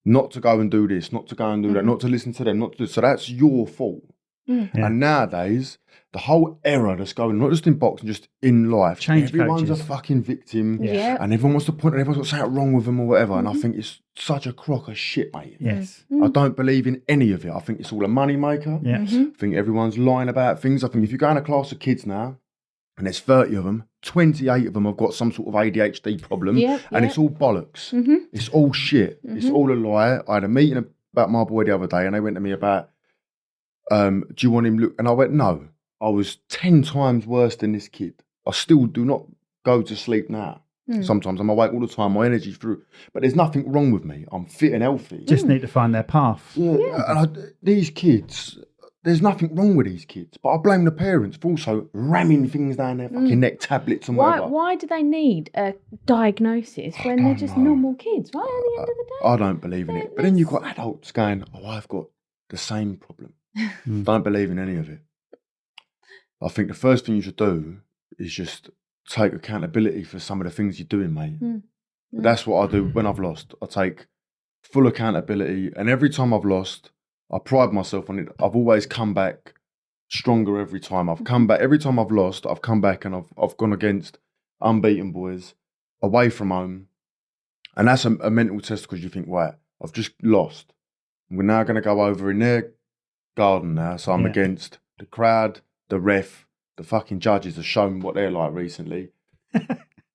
not to go and do this, not to go and do that, not to listen to them, not to do. So that's your fault. And nowadays, the whole era that's going, not just in boxing, just in life, everyone's a fucking victim and everyone wants to point at everyone's got something wrong with them or whatever. And I think it's such a crock of shit, mate. Yes. I don't believe in any of it. I think it's all a money maker. Yeah. I think everyone's lying about things. I think if you go in a class of kids now and there's 30 of them, 28 of them have got some sort of ADHD problem and it's all bollocks. It's all shit. It's all a lie. I had a meeting about my boy the other day and they went to me about, do you want him look? And I went, no. I was 10 times worse than this kid. I still do not go to sleep now. Sometimes I'm awake all the time, my energy's through. But there's nothing wrong with me. I'm fit and healthy. Just need to find their path. And these kids, there's nothing wrong with these kids. But I blame the parents for also ramming things down their fucking neck, tablets and whatever. Why do they need a diagnosis when they're just normal kids, right, at the end of the day? I don't believe in it. But then you've got adults going, I've got the same problem. Don't believe in any of it. I think the first thing you should do is just take accountability for some of the things you're doing, mate. That's what I do when I've lost. I take full accountability, and every time I've lost, I pride myself on it. I've always come back stronger every time. I've come back every time I've lost. I've come back and I've gone against unbeaten boys away from home, and that's a mental test because you think, right, I've just lost. We're now going to go over in their garden now, so I'm against the crowd. The ref, the fucking judges have shown what they're like recently.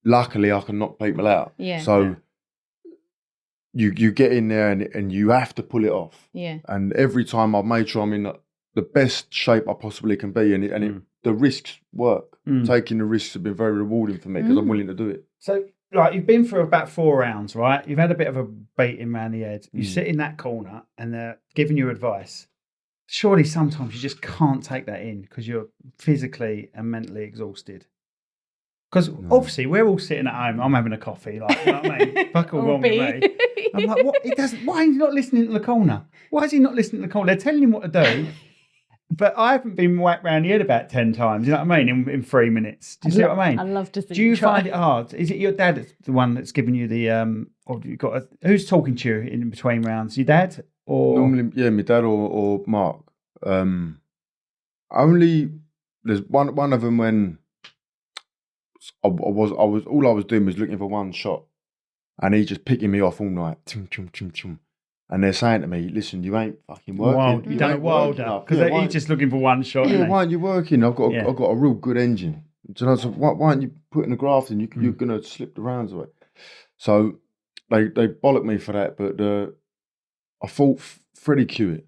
Luckily, I can knock people out. So you get in there and you have to pull it off. And every time I've made sure I'm in the best shape I possibly can be, and the risks work. Taking the risks have been very rewarding for me because I'm willing to do it. So, like, you've been through about 4 rounds, right? You've had a bit of a beating around the head. You sit in that corner and they're giving you advice. Surely sometimes you just can't take that in because you're physically and mentally exhausted. Because obviously we're all sitting at home. I'm having a coffee, like, you know what I mean? Fuck all wrong with me. I'm like, what? Why is he not listening to the corner? Why is he not listening to the corner? They're telling him what to do. But I haven't been whacked round the head about 10 times, you know what I mean, in 3 minutes. Do you see what I mean? I love to think. Do you find it hard? Is it your dad that's the one that's giving you the, or you got who's talking to you in between rounds? Your dad? Or Normally, my dad or Mark. Only there's one of them when I was all I was doing was looking for one shot, and he just picking me off all night. Chum, chum, chum, chum. And they're saying to me, "Listen, you ain't fucking working. You don't wild up because he's just looking for one shot. Yeah, why aren't you working? I've got a real good engine. Do you know, so why aren't you putting the graft in? You're gonna slip the rounds away." So they bollocked me for that, but I fought Freddie Hewitt,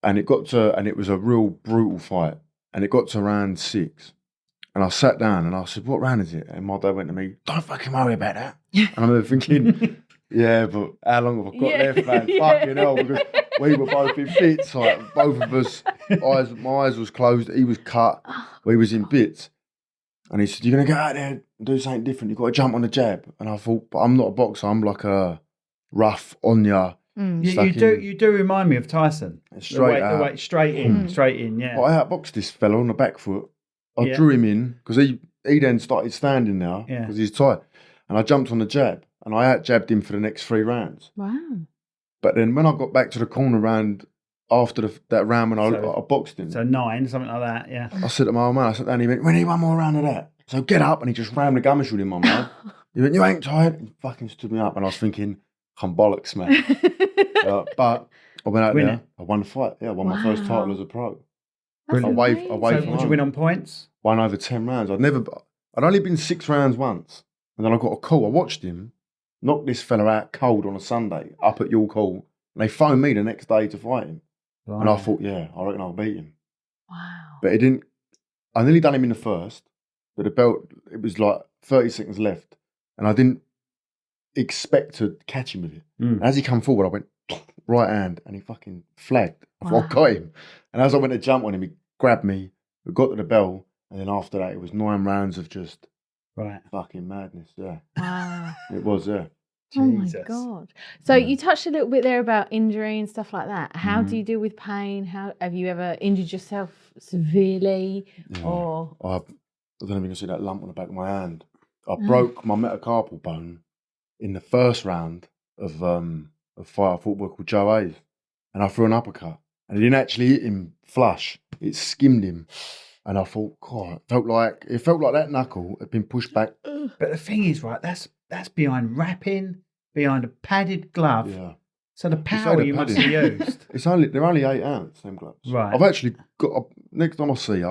and it was a real brutal fight, and it got to round 6, and I sat down and I said, "What round is it?" And my dad went to me, "Don't fucking worry about that." And I remember thinking, yeah, but how long have I got left, man? Fucking hell, because we were both in bits, like both of us. My eyes was closed, he was cut, we was in bits. And he said, "You're going to go out there do something different. You've got to jump on the jab. And I thought, but I'm not a boxer. I'm like a rough on ya. You do remind me of Tyson. Straight the way straight in, yeah. But I outboxed this fella on the back foot. I drew him in because he then started standing now because he's tight. And I jumped on the jab and I out-jabbed him for the next 3 rounds. Wow. But then when I got back to the corner round after that round when I boxed him. So 9, something like that, yeah. I said to my old man, I sat down and he went, we need one more round of that. So get up, and he just rammed the gummy shoot in my mouth. He went, you ain't tired? He fucking stood me up, and I was thinking, I'm bollocks, man. But I went out there, I won the fight. Yeah, I won my first title as a pro. Away So from would you home. win on points? Won over 10 rounds. I'd only been 6 rounds once, and then I got a call. I watched him knock this fella out cold on a Sunday up at York Hall, and they phoned me the next day to fight him. Right. And I thought, yeah, I reckon I'll beat him. Wow. But it didn't. I nearly done him in the first, but the belt, it was like 30 seconds left, and I didn't expect to catch him with it. And as he come forward, I went right hand, and he fucking flagged. I thought I got him. And as I went to jump on him, he grabbed me, we got to the bell, and then after that, it was 9 rounds of just fucking madness. Yeah. Wow. It was, yeah. Oh my Jesus. God. So you touched a little bit there about injury and stuff like that. How do you deal with pain? How have you ever injured yourself severely? Yeah. Or I don't know if you can see that lump on the back of my hand. I broke my metacarpal bone in the first round of a fight I fought with called Joe Hayes. And I threw an uppercut. And it didn't actually hit him flush. It skimmed him. And I thought, God, it felt like that knuckle had been pushed back. But the thing is, right, that's behind wrapping, behind a padded glove. Yeah. So the power you must have used. They're only 8 ounce, them gloves. Right. I've actually got, next time I see you,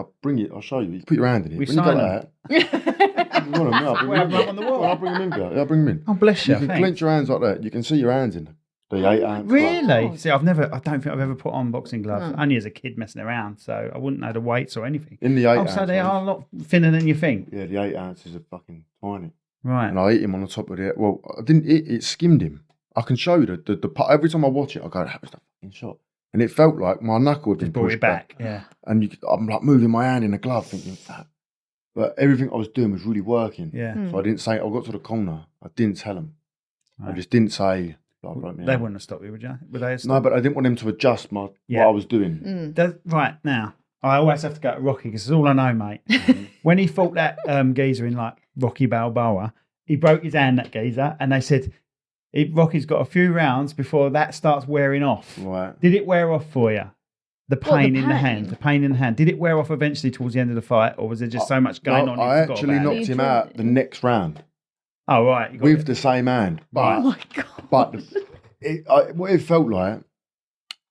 I'll show you. You can put your hand in it. We When you got sign that, you want them, I'll bring We have them them on the wall. I'll bring them in. I'll bring them in. Oh, bless you. You can thanks. clench your hands like that. You can see your hands in the 8 ounce. Really? God. See, I don't think I've ever put on boxing gloves. Only as a kid messing around, so I wouldn't know the weights or anything. In the 8 ounce. So they are a lot thinner than you think. Yeah, the 8 ounces are fucking tiny. Right. And I hit him on the top of the. Well, I didn't. It skimmed him. I can show you the part. Every time I watch it, I go, that was the fucking shot. And it felt like my knuckle had been Brought pushed it back. Yeah. And I'm like moving my hand in the glove, thinking that. But everything I was doing was really working. Yeah. So I didn't say. I got to the corner. I didn't tell them. I Right. just didn't say. Like, broke me They out. wouldn't have stopped you, would you? Would they have No, stopped? but I didn't want them to adjust what I was doing. Right now, I always have to go to Rocky because it's all I know, mate. When he fought that geezer in like Rocky Balboa, he broke his hand, that geezer, and they said Rocky's got a few rounds before that starts wearing off. Right. Did it wear off for you? The pain in the pain? hand, the pain in the hand. Did it wear off eventually towards the end of the fight, or was there just so much going on? I you forgot actually about it? knocked him out the next round Oh right, you got with it. the same hand. But, oh my God. but what it felt like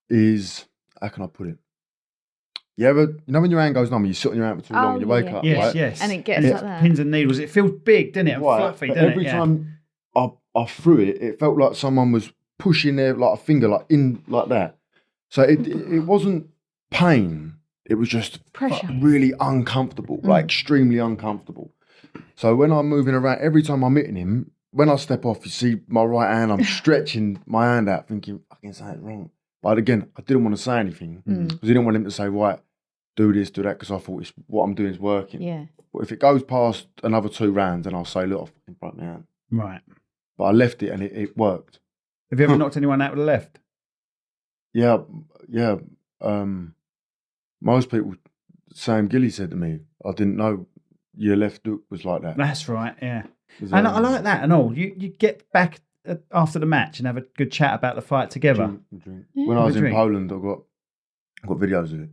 is, how can I put it? You ever, you know when your hand goes numb, you sit on your hand for too long and you wake up, Yes, right? yes. And it gets it's like that. pins and needles. It feels big, doesn't it? And Right, fluffy, but doesn't every it? Yeah. time I threw it, it felt like someone was pushing their like a finger like in like that. So it wasn't pain. It was just Pressure. really uncomfortable, like extremely uncomfortable. So when I'm moving around, every time I'm hitting him, when I step off, you see my right hand, I'm stretching my hand out, thinking, fucking something wrong. But again, I didn't want to say anything because I didn't want him to say, right, do this, do that, because I thought what I'm doing is working. Yeah. But if it goes past another 2 rounds, then I'll say, look, I fucking broke my hand. Right. But I left it and it worked. Have you ever knocked anyone out with the left? Yeah. Most people, Sam Gilley said to me, I didn't know your left hook was like that. That's right. Yeah. 'Cause, And I like that and all. You get back after the match and have a good chat about the fight together. drink. When I was in Drink. Poland, I got videos of it.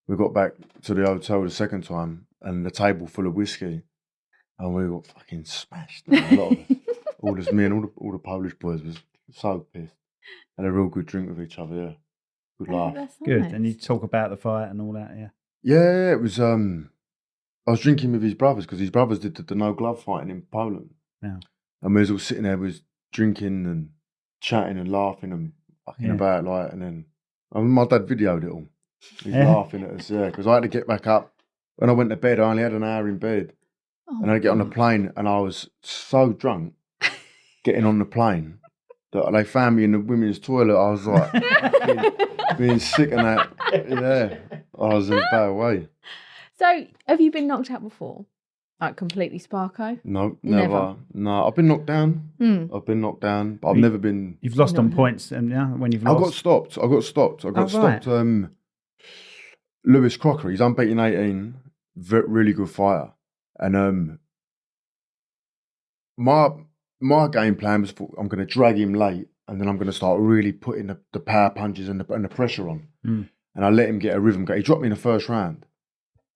We got back to the hotel the second time and the table full of whiskey, and we got fucking smashed. A lot of us. All this, me and all the Polish boys was so pissed. Had a real good drink with each other. Yeah, good laugh. That's Good. nice. And you talk about the fight and all that. Yeah. Yeah, it was. I was drinking with his brothers because his brothers did the no glove fighting in Poland. Yeah. And we was all sitting there, we was drinking and chatting and laughing and fucking about like, and then my dad videoed it all. He's laughing at us, yeah, because I had to get back up. When I went to bed, I only had an hour in bed, and I get on the plane, and I was so drunk getting on the plane that they found me in the women's toilet. I was like being sick and that. Yeah, I was in a bad way. So, have you been knocked out before? Like completely sparko? No, Never. never. No, I've been knocked down. I've been knocked down, but I've never been. You've lost on points, and when you've lost. I got stopped. I got stopped. Louis Crocker, he's unbeaten 18, really good fighter, and my game plan was I'm going to drag him late, and then I'm going to start really putting the power punches and the pressure on, and I let him get a rhythm. He dropped me in the first round,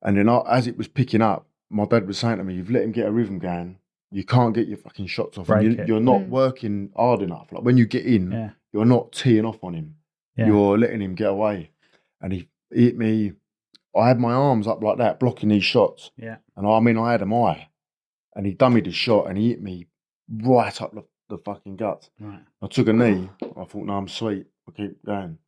and then as it was picking up, my dad was saying to me, "You've let him get a rhythm going. You can't get your fucking shots off. You're not working hard enough. Like when you get in, you're not teeing off on him. Yeah. You're letting him get away." And he hit me. I had my arms up like that, blocking these shots. Yeah. And I had him high. And he dummied his shot and he hit me right up the fucking guts. Right. I took a knee. I thought, no, I'm sweet. I'll keep going.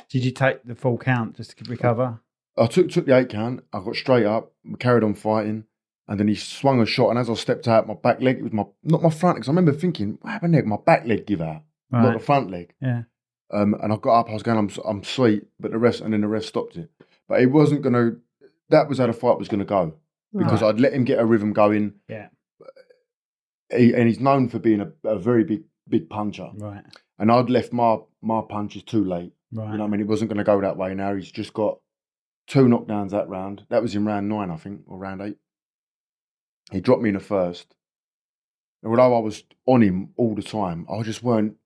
Did you take the full count just to recover? I took the 8 count. I got straight up, carried on fighting. And then he swung a shot. And as I stepped out, my back leg, it was not my front leg. Because I remember thinking, what happened there? My back leg give out, not the front leg. Yeah. And I got up, I was going, I'm sweet. But the ref stopped it. But it wasn't going to, that was how the fight was going to go. Because I'd let him get a rhythm going. Yeah. And he's known for being a very big puncher. Right. And I'd left my punches too late. Right. You know what I mean? It wasn't going to go that way now. He's just got 2 knockdowns that round. That was in round 9, I think, or round 8. He dropped me in the first. And although I was on him all the time, I just weren't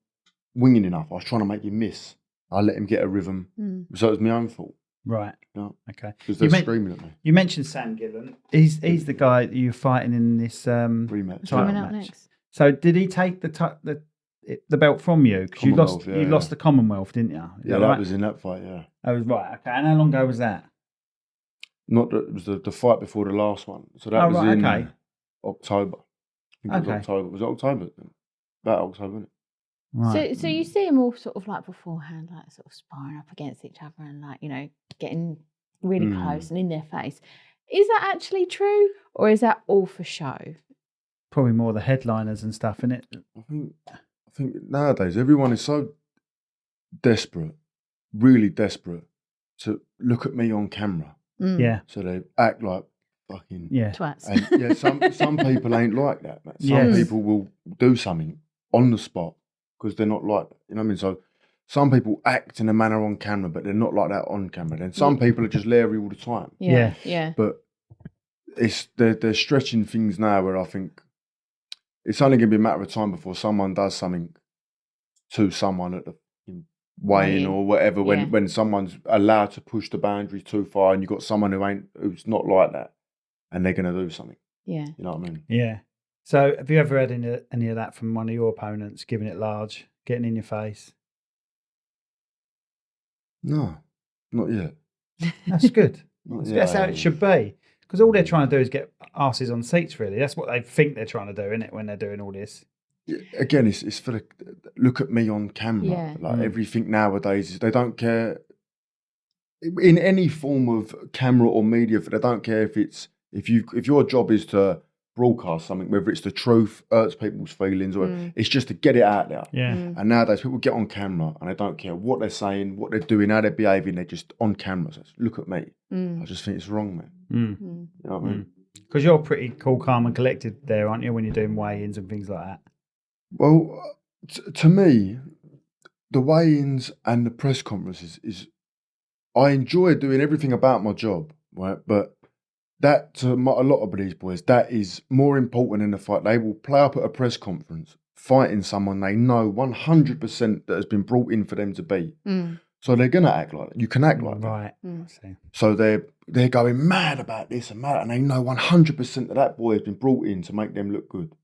winging enough. I was trying to make him miss. I let him get a rhythm. So it was my own fault. Right. Yeah. Okay. Because they're screaming at me. You mentioned Sam Gilley. He's the guy that you're fighting in this rematch. Coming out next. So did he take the belt from you? Because you lost the Commonwealth, didn't you? That was in that fight. Yeah. Oh, was right. Okay. And how long ago was that? It was the fight before the last one. So that was in October. I think it was October. Was it October? About October, wasn't it? Right. So you see them all sort of like beforehand, like sort of sparring up against each other and like, getting really close and in their face. Is that actually true or is that all for show? Probably more the headliners and stuff, isn't it? I think nowadays everyone is so desperate, really desperate to look at me on camera. Yeah. So they act like fucking twats. And some people ain't like that. Man. Some people will do something on the spot. Because they're not like that, you know what I mean? So some people act in a manner on camera, but they're not like that on camera. Then some people are just leery all the time. Yeah. But they're stretching things now where I think it's only going to be a matter of time before someone does something to someone at the weigh-in or whatever. When someone's allowed to push the boundaries too far, and you've got someone who's not like that, and they're going to do something. Yeah, you know what I mean? Yeah. So have you ever had any of that from one of your opponents, giving it large, getting in your face? No, not yet. That's good. That's how it should be. Because all they're trying to do is get asses on seats, really. That's what they think they're trying to do, isn't it, when they're doing all this? Again, it's for the look at me on camera. Yeah. Everything nowadays is they don't care in any form of camera or media. They don't care if your job is to broadcast something, whether it's the truth, hurts people's feelings, or it's just to get it out there. Yeah. And nowadays people get on camera and they don't care what they're saying, what they're doing, how they're behaving. They're just on camera. So look at me. I just think it's wrong, man. You know what I mean? Because you're pretty cool, calm, and collected there, aren't you, when you're doing weigh-ins and things like that? Well, to me, the weigh-ins and the press conferences is I enjoy doing everything about my job, right? But that, to a lot of these boys, that is more important in the fight. They will play up at a press conference, fighting someone they know 100% that has been brought in for them to beat. So they're going to act like that. You can act like that. Right. So they're going mad about this and mad, and they know 100% that boy has been brought in to make them look good.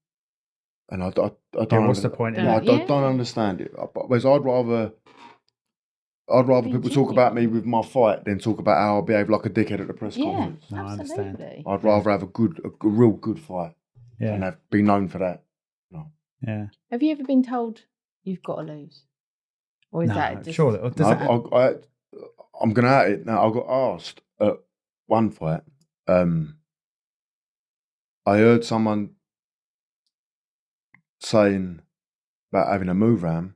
And I don't. What's the point? I don't understand it. Whereas I'd rather people talk about me with my fight than talk about how I behave like a dickhead at the press conference. No, I understand. I'd rather have a real good fight and have been known for that. No. Yeah. Have you ever been told you've got to lose? Or is that just... Sure. I'm going to at it now. I got asked at one fight. I heard someone saying about having a move round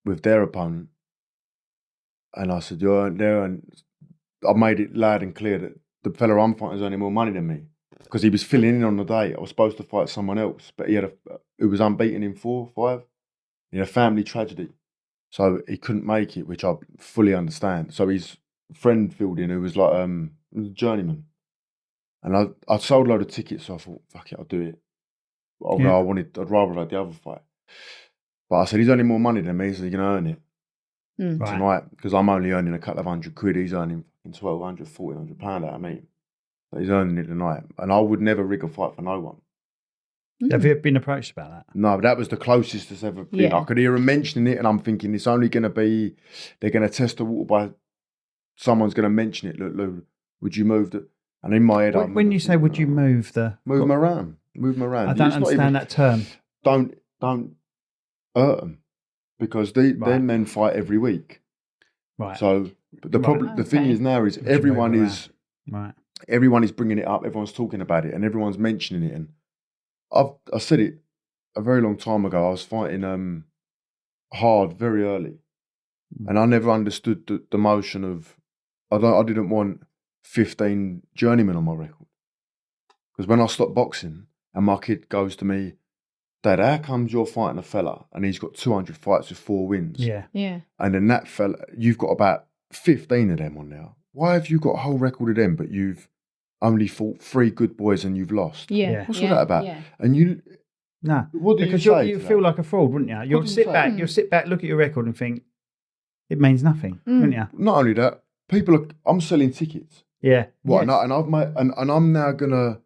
with their opponent. And I said, you're there, and I made it loud and clear that the fella I'm fighting is earning more money than me. because he was filling in on the day. I was supposed to fight someone else, but he was unbeaten in 4 or 5. He had a family tragedy, so he couldn't make it, which I fully understand. So his friend filled in, who was like a journeyman, and I sold a load of tickets. So I thought, fuck it, I'll do it. Although I'd rather have the other fight. But I said, he's earning more money than me, so he's going to earn it tonight, because I'm only earning a couple of £100. He's earning £1,200, £1,400 out of me. So he's earning it tonight. And I would never rig a fight for no one. Have you been approached about that? No, but that was the closest it's ever been. Yeah. I could hear him mentioning it, and I'm thinking it's only going to be, they're going to test the water by, someone's going to mention it. Look, Lou, would you move the, and in my head, when you say, would you move the... Move them around. Move them around. I don't understand that term. Don't hurt them, because them men fight every week. Right. So but the problem, the thing is now is everyone is bringing it up. Everyone's talking about it, and everyone's mentioning it. And I said it a very long time ago. I was fighting hard very early, and I never understood the motion of. I didn't want 15 journeymen on my record, because when I stopped boxing, and my kid goes to me, Dad, how comes you're fighting a fella and he's got 200 fights with 4 wins? Yeah. And then that fella, you've got about 15 of them on now. Why have you got a whole record of them, but you've only fought 3 good boys and you've lost? Yeah. What's all that about? Yeah. And you... No, what do because you say you feel like a fraud, wouldn't you? You'll sit back, look at your record and think, it means nothing, wouldn't you? Not only that, I'm selling tickets. Yeah. What? Yes. And I'm now going to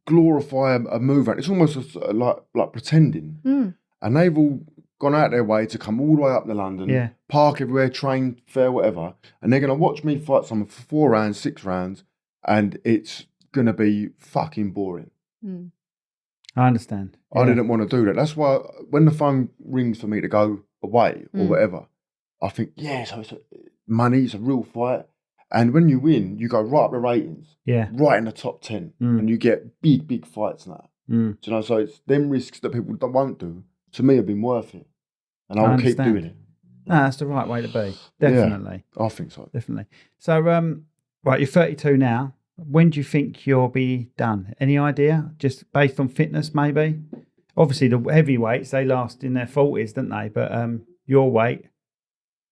glorify a move. It's almost like pretending. And they've all gone out their way to come all the way up to London, park everywhere, train, fare, whatever, and they're going to watch me fight someone for 4 rounds, 6 rounds, and it's going to be fucking boring. I understand. I didn't want to do that. That's why when the phone rings for me to go away or whatever, I think, so it's money, it's a real fight. And when you win, you go right up the ratings, right in the top 10, and you get big fights now. Do you know? So it's them risks that people won't do. To me, have been worth it, and I will keep doing it. No, that's the right way to be. Definitely, I think so. Definitely. So, right, you're 32 now. When do you think you'll be done? Any idea? Just based on fitness, maybe. Obviously, the heavyweights they last in their 40s, don't they? But your weight,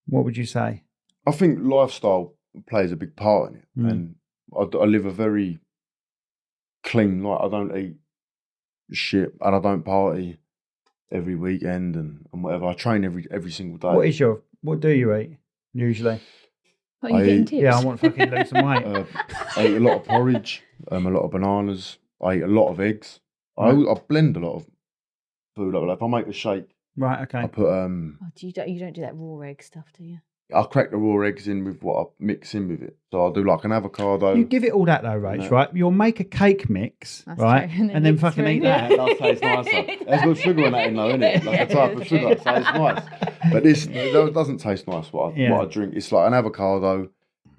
what would you say? I think lifestyle plays a big part in it, and I live a very clean life. I don't eat shit, and I don't party every weekend and whatever. I train every single day. What do you eat usually? Are you getting tips? Yeah, I want to fucking lose some weight. I eat a lot of porridge, a lot of bananas. I eat a lot of eggs. I blend a lot of food. Like if I make a shake, right? Okay. I put you don't do that raw egg stuff, do you? I crack the raw eggs in with what I mix in with it. So I'll do like an avocado. You give it all that though, Rach, right? You'll make a cake mix, that's right? True. And then fucking eat that. That does taste nicer. There's got sugar in that in though, isn't it? Like a type of sugar, so it's nice. But this doesn't taste nice, what I drink. It's like an avocado,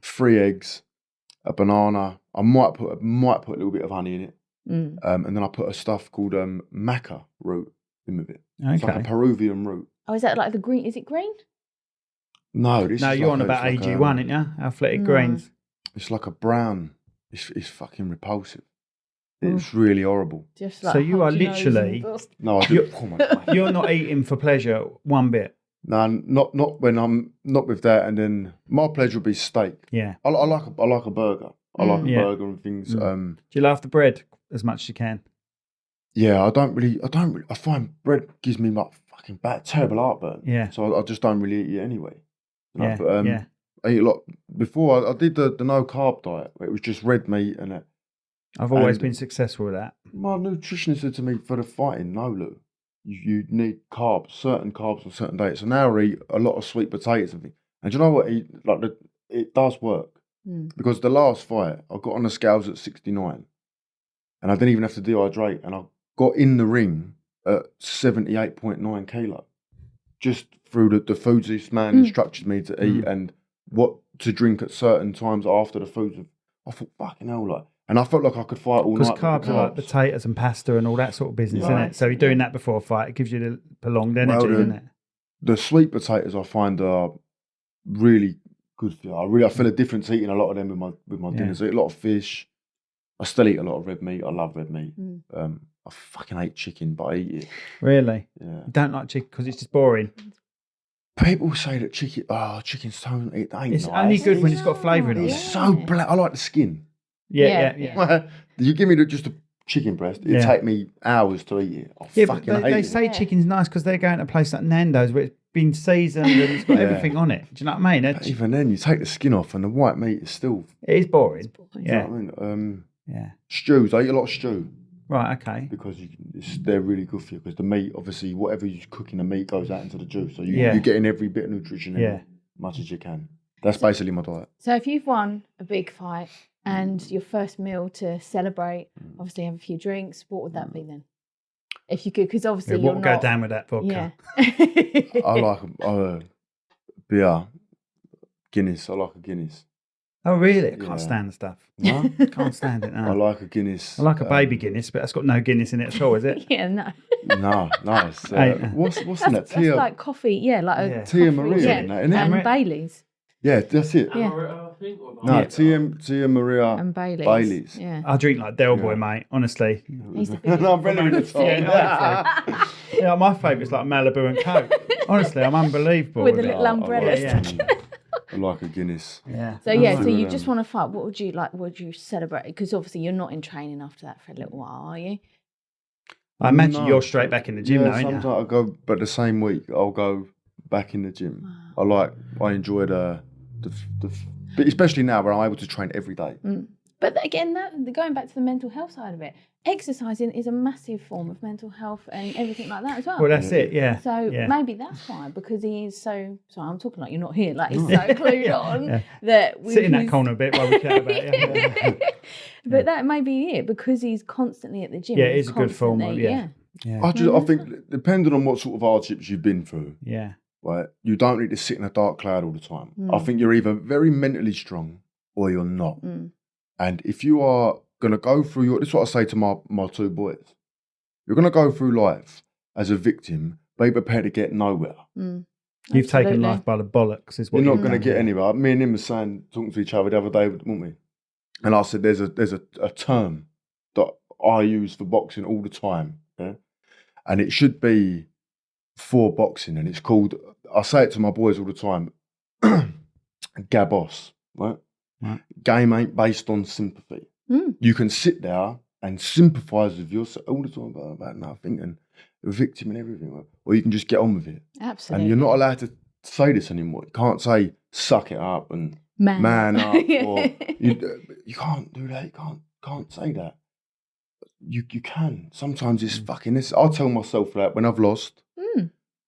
3 eggs, a banana. I might put a little bit of honey in it. And then I put a stuff called maca root in with it. Okay. It's like a Peruvian root. Oh, is that like the green? Is it green? No, you're on about AG1, aren't you? Athletic Greens. It's like a brown. It's fucking repulsive. It's really horrible. Just like so you are literally... No, you're not eating for pleasure one bit. No, not when I'm not with that. And then my pleasure would be steak. Yeah. I like a burger. I like a burger and things. Do you love the bread as much as you can? Yeah, I don't really. I find bread gives me like fucking terrible heartburn. Yeah. So I just don't really eat it anyway. I eat a lot. Before I did the no carb diet, where it was just red meat and it. I've always been successful with that. My nutritionist said to me, for the fighting, no, Lou, you need certain carbs on certain days. So now I eat a lot of sweet potatoes and things. And do you know what? It does work. Because the last fight, I got on the scales at 69 and I didn't even have to dehydrate. And I got in the ring at 78.9 kilo. Just through the foods this man instructed me to eat and what to drink at certain times after the foods. I thought, fucking hell, like. And I felt like I could fight all night. Because carbs are like potatoes and pasta and all that sort of business, isn't it? So you're doing that before a fight. It gives you the prolonged energy, doesn't it? The sweet potatoes I find are really good for you. I feel a difference eating a lot of them with my dinners. I eat a lot of fish. I still eat a lot of red meat. I love red meat. I fucking hate chicken, but I eat it. Really? Yeah. You don't like chicken because it's just boring. People say that chicken's so it ain't It's nice. only good when it's got flavour in it. It's so black. I like the skin. Yeah. You give me just a chicken breast, it'd take me hours to eat it. I fucking but hate they it. say chicken's nice because they're going to a place like Nando's where it's been seasoned and it's got everything on it. Do you know what I mean? But even then, you take the skin off and the white meat is still... It is boring. You Yeah. know what I mean? Yeah. Stews, I eat a lot of stew. Right, okay. Because they're really good for you. Because the meat, obviously, whatever you're cooking, the meat goes out into the juice. So you're getting every bit of nutrition in as much as you can. That's basically my diet. So if you've won a big fight and your first meal to celebrate, obviously have a few drinks, what would that be then? If you could, because obviously what you're would not... go down with that vodka? Yeah. I like a beer, Guinness. I like a Guinness. Oh, really? I can't stand the stuff. No? Can't stand it, no. I like a Guinness. I like a baby Guinness, but that's got no Guinness in it at all, is it? Yeah, no. No, it's, what's in that? That's like coffee, like a Tia coffee, Maria in that, isn't it? and Bailey's. Yeah, that's it. Yeah. No, Tia Maria And Bailey's. Yeah. I drink like Del Boy, mate, honestly. He's the biggest No, I'm really in the top. Yeah, my favourite's like Malibu and Coke. Honestly, I'm unbelievable. With a it. little umbrella. I like a Guinness. Yeah. So you just want to fight. What would you like? Would you celebrate? Because obviously you're not in training after that for a little while, are you? I imagine you're straight back in the gym now, aren't sometimes you? I go, but the same week I'll go back in the gym. Wow. I enjoy the but especially now where I'm able to train every day. But again, going back to the mental health side of it, exercising is a massive form of mental health and everything like that as well. Well, that's it, yeah. So maybe that's why, because he is so... Sorry, I'm talking like you're not here. Like, he's so clued on that... Sit in that corner a bit while we chat about it. But that may be it, because he's constantly at the gym. Yeah, it is a good form of, yeah. I think, depending on what sort of hardships you've been through, right, you don't need to sit in a dark cloud all the time. I think you're either very mentally strong or you're not. And if you are going to go through this is what I say to my two boys. You're going to go through life as a victim, be prepared to get nowhere. You've taken life by the bollocks, is what you're not going to get anywhere. Me and him were talking to each other the other day, weren't we? And I said, there's a term that I use for boxing all the time, and it should be for boxing, and it's called, I say it to my boys all the time, Gabos, right? Game ain't based on sympathy. You can sit there and sympathise with yourself all the time about nothing and a victim and everything, or you can just get on with it. Absolutely. And you're not allowed to say this anymore. You can't say suck it up and man up, or you can't do that. You can't say that. You can. Sometimes it's fucking this. I tell myself that when I've lost,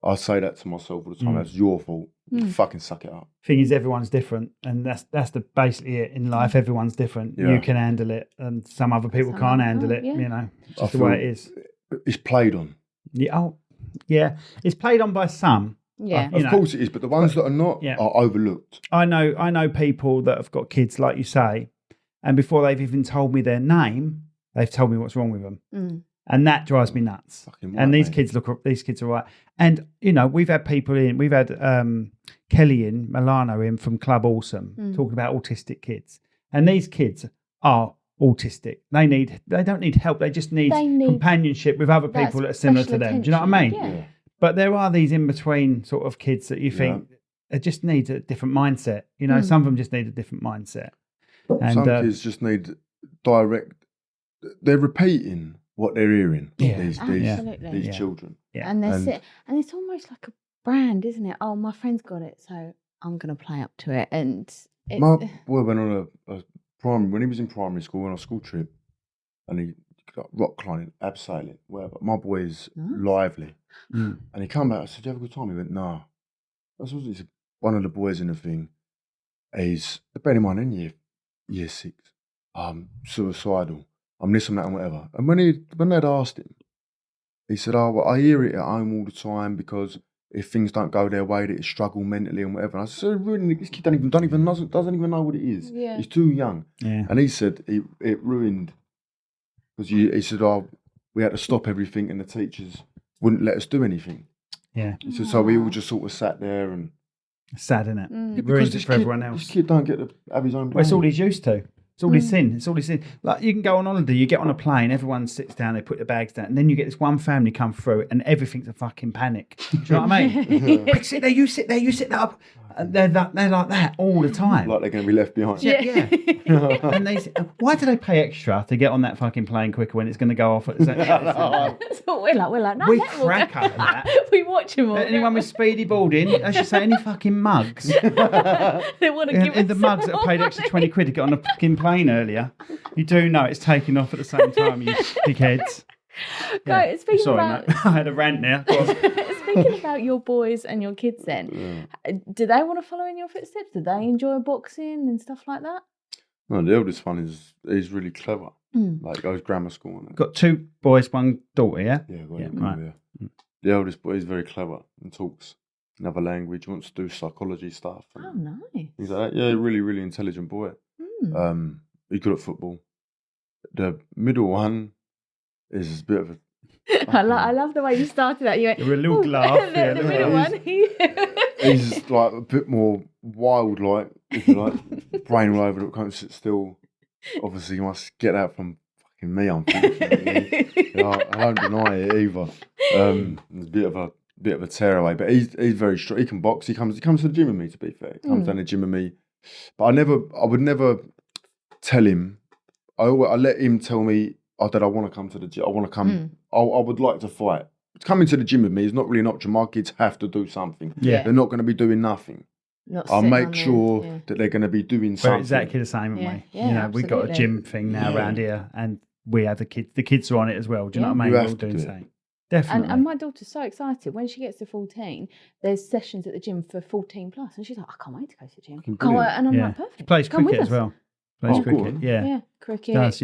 I say that to myself all the time. That's your fault. Fucking suck it up. Thing is, everyone's different, and that's basically it in life. Everyone's different. You can handle it, and some other people can't handle it. You know, it's just the way it is. It's played on. Yeah. It's played on by some. Yeah, of course it is, but the ones that are not are overlooked. I know people that have got kids, like you say, and before they've even told me their name, they've told me what's wrong with them. And that drives me nuts. And these kids are right. And, we've had people in, we've had Kelly Milano in from Club Awesome talking about autistic kids. And these kids are autistic. They don't need help. They just need companionship with other people that are similar to them. Do you know what I mean? Yeah. But there are these in-between sort of kids that you think they just need a different mindset. Some of them just need a different mindset. And some kids just need they're repeating what they're hearing, these children. Yeah. And and it's almost like a brand, isn't it? Oh, my friend's got it, so I'm going to play up to it. And my boy went on a primary, when he was in primary school, on a school trip, and he got rock climbing, abseiling, whatever. My boy is lively. And he came back, I said, "Do you have a good time?" He went, "No." I said, one of the boys in the thing, he's, bear in mind, in year 6, suicidal. I'm this and that and whatever. And when they'd asked him, he said, "Oh, well, I hear it at home all the time because if things don't go their way, they struggle mentally and whatever." And I said, "So really, this kid doesn't even know what it is. Yeah. He's too young." Yeah. And he said it ruined because he said, "Oh, we had to stop everything and the teachers wouldn't let us do anything." Yeah. He said, "So we all just sort of sat there and." It's sad, isn't it? It ruins it for everyone else. This kid don't get to have his own brain. Well, it's all he's used to. It's all this in. It's all this in. Like you can go on holiday, you get on a plane, everyone sits down, they put their bags down, and then you get this one family come through, and everything's a fucking panic. Do you know what I mean? Quick, sit there, you sit there up. And they're like that all the time. Like they're going to be left behind. Yeah. And they say, why do they pay extra to get on that fucking plane quicker when it's going to go off at the same time? That's what we're like. No, We crack up at that. We watch them all. Anyone with speedy boarding, I should say any fucking mugs. They want to give And the mugs that have paid extra 20 quid to get on a fucking plane earlier. You do know it's taking off at the same time, you dickheads. Go, speaking Sorry, about... mate. I had a rant now. Go on. Speaking about your boys and your kids then, do they want to follow in your footsteps? Do they enjoy boxing and stuff like that? No, the eldest one is really clever. Like goes grammar school and that. Got 2 boys, 1 daughter, yeah? Yeah, right. The eldest boy is very clever and talks another language, wants to do psychology stuff. Oh, nice. Things like that. Yeah, really, really intelligent boy. He's good at football. The middle one is a bit of a... I love the way you started that. You went, You're a little laugh. the middle one. He's like a bit more wild, like, if you like, brain all over it, can't sit still. Obviously, you must get that from fucking me, unfortunately. I don't deny it either. It's a bit of a tearaway, but he's very strong. He can box. He comes to the gym with me. To be fair, he comes down to the gym with me. But I would never tell him. I let him tell me, Dad, I want to come to the gym. I want to come. I would like to fight. Coming to the gym with me is not really an option. My kids have to do something. Yeah. They're not going to be doing nothing. I'll make sure that they're going to be doing something. We're exactly the same, aren't we? Yeah, we've got a gym thing now around here, and we have the kids. The kids are on it as well. Do you know what I mean? We're all doing the same. Definitely. And my daughter's so excited. When she gets to 14, there's sessions at the gym for 14 plus. And she's like, I can't wait to go to the gym. And I'm like, perfect. She plays Come cricket with as us. well. Plays cricket, cool. yeah. Cricket, Does,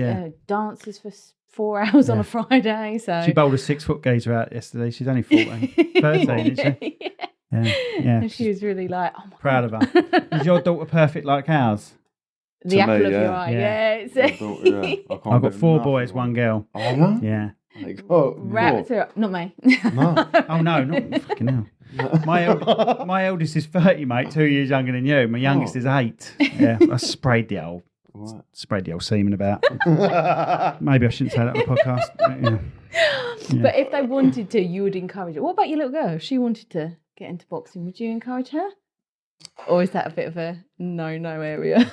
dances for 4 hours on a Friday. So she bowled a 6-foot geezer out yesterday. She's only 14. 13, isn't she? Yeah. And she was really like, oh my proud God. of her. Is your daughter perfect like ours? The To apple me, of your yeah. eye, I've got 4 boys, 1 girl. Oh, yeah? Yeah. Wrapped her up. Not me. No. Oh no, not fucking hell. My eldest is 30, mate, 2 years younger than you. My youngest is 8. Yeah, I sprayed the old semen about. Maybe I shouldn't say that on the podcast. Yeah. But if they wanted to, you would encourage it. What about your little girl? If she wanted to get into boxing, would you encourage her? Or is that a bit of a no-no area? I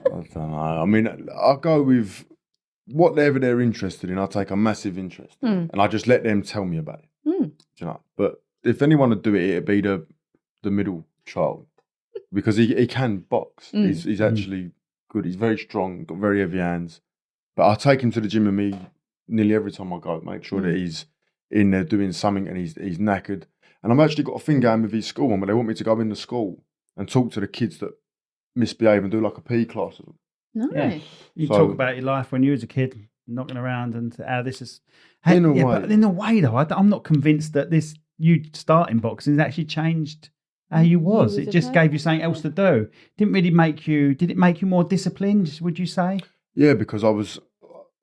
don't know. I mean, I'll go with whatever they're interested in. I take a massive interest in, and I just let them tell me about it. Do you know? But if anyone would do it, it'd be the middle child, because he can box. He's actually good. He's very strong, got very heavy hands. But I take him to the gym with me nearly every time I go. Make sure that he's in there doing something, and he's knackered. And I've actually got a thing going with his school one, where they want me to go into school and talk to the kids that misbehave and do like a PE class. Nice. Yeah. You talk about your life when you was a kid, knocking around, and how this is. In a way. But in a way, though, I'm not convinced that you starting boxing has actually changed how you was. It just gave you something else to do. Did it make you more disciplined, would you say? Yeah, because I was...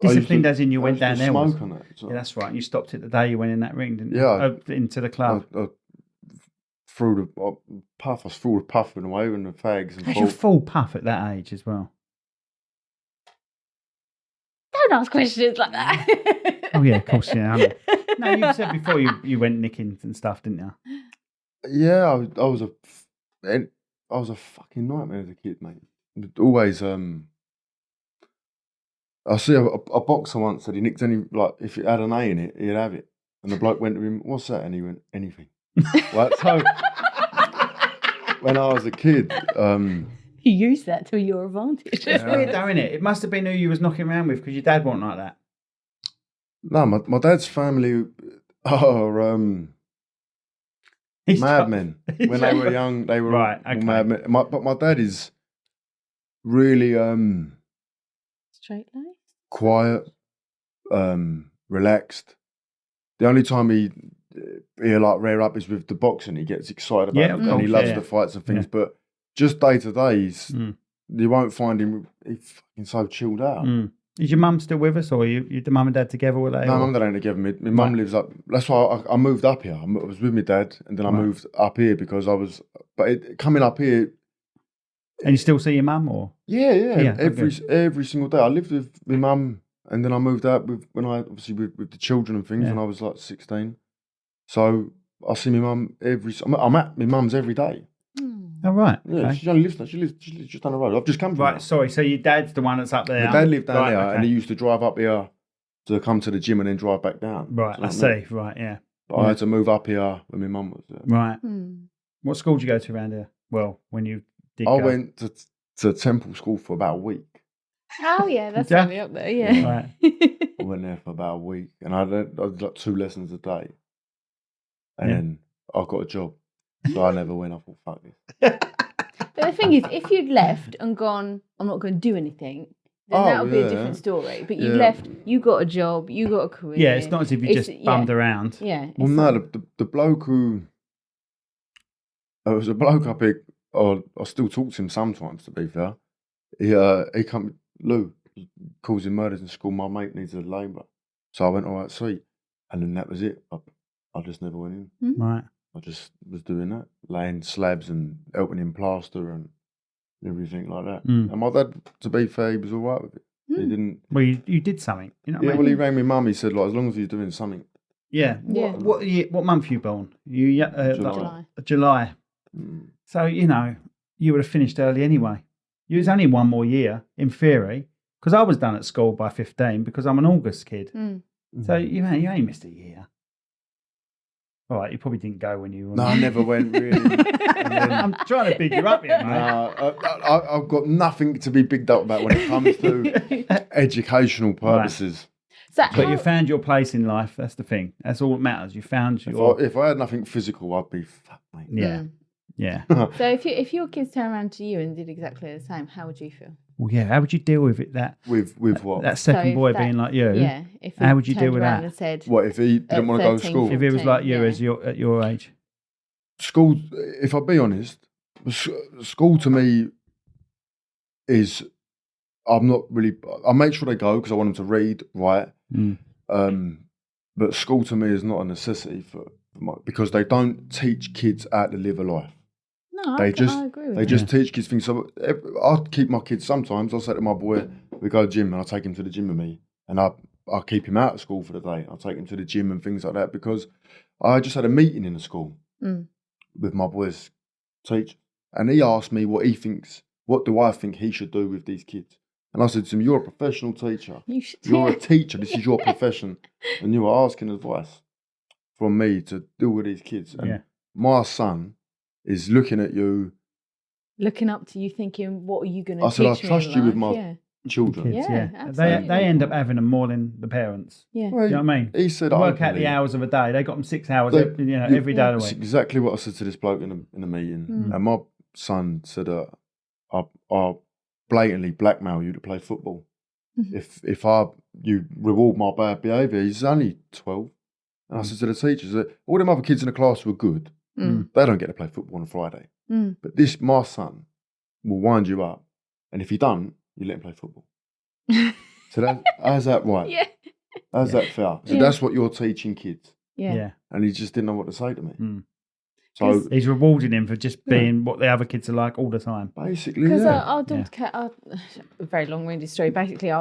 Disciplined as in you went down there. Smoke on it. So. Yeah, that's right. And you stopped it the day you went in that ring, didn't you? Yeah. Into the club. I threw the puff. I threw the puff away and the fags. And How's your full puff at that age as well? Don't ask questions like that. Oh yeah, of course, yeah. I know. No, you said before you went nicking and stuff, didn't you? Yeah, I was a fucking nightmare as a kid, mate. Always I see a boxer once said he nicked any, like, if it had an A in it, he'd have it. And the bloke went to him, what's that? And he went, anything. Like, so when I was a kid, you used that to your advantage. It's weird though, isn't it? It must have been who you was knocking around with, because your dad wasn't like that. No, my dad's family are madmen. When they were young, they were right, all okay. madmen. But my dad is really Straight-laced? quiet, relaxed. The only time he'll like rear up is with the boxing. He gets excited about it, and he loves the fights and things. But just day to day, you won't find him. He's fucking so chilled out. Is your mum still with us, or you the mum and dad together? Were they? No, mum and dad ain't together. My mum lives up. That's why I moved up here. I was with my dad, and then I moved up here because I was. But coming up here, And you still see your mum, or? Yeah. Okay. Every single day. I lived with my mum, and then I moved out with the children and things Yeah. when I was like 16. So I see my mum I'm at my mum's every day. Oh, right. Yeah, Okay. she only lives there. She lives just down the road. I've just come from Right, there. sorry. So your dad's the one that's up there. My dad lived down Right, there, okay. and he used to drive up here to come to the gym and then drive back down. Right, Do you know I what mean? see. Right, yeah. But I had to move up here when my mum was there. Right. What school did you go to around here? Well, when you did I go. went to Temple School for about a week. Oh, yeah, that's Yeah. really up there, yeah. Right. I went there for about a week, and I did like 2 lessons a day. And Yeah. then I got a job. So I never went. I thought, fuck this. But the thing is, if you'd left and gone, I'm not going to do anything, then that would be a different story. But you left, you got a job, you got a career. Yeah, it's not as if you just bummed around. Yeah. Well, no, the bloke who... There was a bloke up here, I still talk to him sometimes, to be fair. He come, Lou, he calls him murders in school, my mate needs a labourer. So I went, all right, sweet. And then that was it. I just never went in. Right. I just was doing that, laying slabs and helping him plaster and everything like that. And my dad, to be fair, he was all right with it. He didn't... Well, you did something. You know what I mean? well, he rang me mum, he said, like, as long as he's doing something. Yeah. Yeah. What month were you born? July. July. So, you would have finished early anyway. You was only one more year, in theory, because I was done at school by 15 because I'm an August kid. So, you only missed a year. All right, you probably didn't go when you were... No, I never went, really. I'm trying to big you up here, mate. No, I've got nothing to be bigged up about when it comes to educational purposes. Right. But you found your place in life. That's the thing. That's all that matters. You found your... If I had nothing physical, I'd be fucked, mate. Yeah. Yeah. So if your kids turned around to you and did exactly the same, how would you feel? Well, yeah. How would you deal with it? With what? That second boy being like you. Yeah. If how would you deal turned with around that? And said, What if he didn't want to go to 13, school? If it was like you Yeah. at your age. School, if I be honest, school to me is, I'm not really, I make sure they go because I want them to read, write. But school to me is not a necessity because they don't teach kids how to live a life. No, I agree with They just teach kids things. So I'll keep my kids sometimes. I'll say to my boy, we go to the gym and I'll take him to the gym with me. And I'll keep him out of school for the day. I'll take him to the gym and things like that because I just had a meeting in the school with my boy's teacher. And he asked me what do I think he should do with these kids? And I said to him, you're a professional teacher. You're a teacher. This is your profession. And you are asking advice from me to deal with these kids. And my son is looking at you. Looking up to you thinking, what are you going to teach me? me I said, I trust you with my children. Kids, absolutely. They end up having them more than the parents. Yeah. Well, you know what I mean? He said, work out the hours of a day. They got them 6 hours every day of the That's week. exactly what I said to this bloke in the meeting. And my son said, I'll blatantly blackmail you to play football. If you reward my bad behaviour, he's only 12. And I said to the teachers that all them other kids in the class were good. They don't get to play football on a Friday. But my son will wind you up. And if you don't, you let him play football. So how's that right? Yeah. How's that fair? So that's what you're teaching kids. Yeah. And he just didn't know what to say to me. So he's rewarding him for just being what the other kids are like all the time. Basically, because our daughter, a very long-winded story. Basically,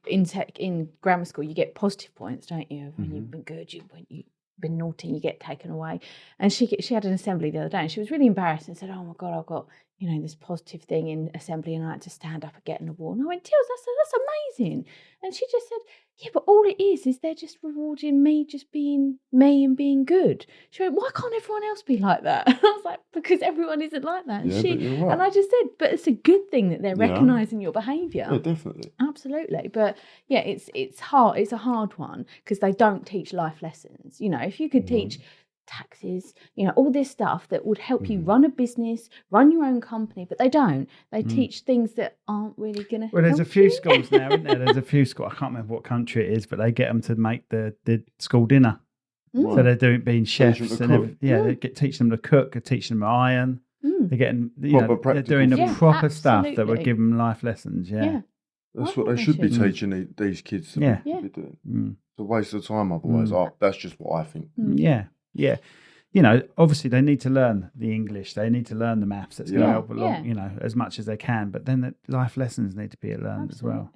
in grammar school, you get positive points, don't you? When you've been good, when you've been naughty, you get taken away. And she had an assembly the other day, and she was really embarrassed and said, "Oh my God, I've got this positive thing in assembly, and I had to stand up and get an award." And I went, "Tills, that's amazing." And she just said, "Yeah, but all it is they're just rewarding me just being me and being good." She went, "Why can't everyone else be like that?" And I was like, "Because everyone isn't like that." And, but you're right. and I just said, "But it's a good thing that they're recognising your behaviour." Yeah, definitely. Absolutely. But yeah, it's hard. It's a hard one because they don't teach life lessons. If you could teach taxes, all this stuff that would help you run a business, run your own company, but they don't. They teach things that aren't really going to help. Well, there's a few schools now, isn't there? There's a few schools. I can't remember what country it is, but they get them to make the school dinner. So they're being chefs and they teach them to cook, or teach them to iron. They're getting, they're doing the proper stuff that would give them life lessons. Yeah. That's what they should be teaching these kids to be doing. It's a waste of time otherwise. That's just what I think. Yeah. obviously they need to learn the English. They need to learn the maths. That's going to help along, as much as they can. But then the life lessons need to be learned as well.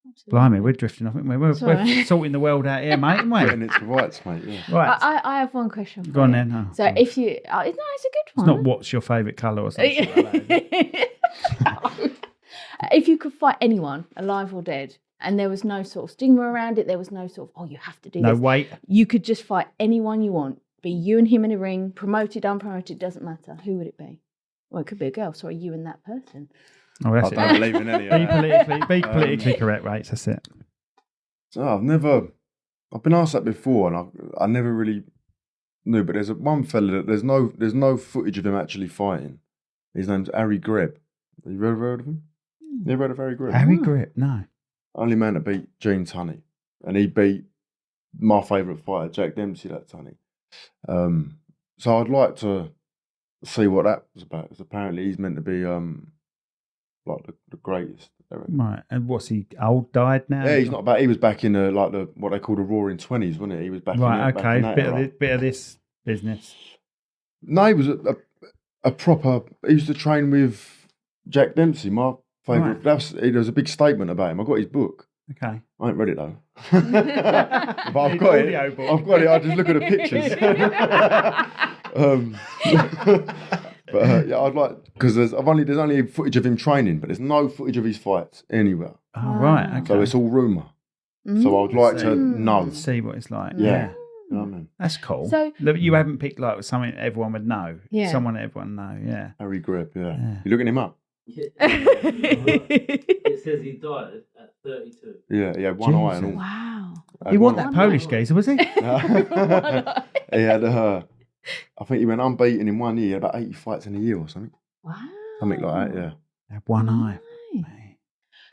Absolutely. Blimey, we're drifting off. We're sorting the world out here, mate, aren't we? And it's rights, mate. Yeah. Right. I have one question for Go on you. then. Oh, So if you... no, it's a good one. it's not what's your favourite colour or something like that. If you could fight anyone, alive or dead, and there was no sort of stigma around it, there was no sort of, you have to do No, this. wait. You could just fight anyone you want. Be you and him in a ring, promoted, unpromoted, doesn't matter. Who would it be? Well, it could be a girl. Sorry, you and that person. Oh, that's I don't believe in any of that. Be politically correct, rates. That's it. So I've been asked that before, and I never really knew. But there's one fella that there's no footage of him actually fighting. His name's Harry Greb. Have you ever heard of him? Never heard of Harry Greb? Harry Grip, no. Only man to beat Gene Tunney, and he beat my favourite fighter, Jack Dempsey, that Tunney. So I'd like to see what that was about. Because apparently he's meant to be like the greatest. Right, and what's he old? Died now? Yeah, he's not back. He was back in the what they call the Roaring '20s, wasn't it? He was back. Right, back in that bit of this business. No, he was a proper. He used to train with Jack Dempsey, my favourite. Right. There's a big statement about him. I got his book. Okay. I ain't read it though. But I've got it. I've got it. I just look at the pictures. But I'd like because there's only footage of him training, but there's no footage of his fights anywhere. Oh, right. Okay. So it's all rumour. So I'd like to know. See what it's like. Yeah. You know what I mean? That's cool. So you haven't picked like something everyone would know. Yeah. Someone everyone know. Yeah. Harry Greb. Yeah. Yeah. You looking him up? It says he died at 32. Yeah. He had one eye and all. wow. Had He one wasn't eye. that Polish geezer, was he? He had I think he went unbeaten in 1 year. He had about 80 fights in a year or something. Wow. Something like that. Yeah. Had one eye. Right.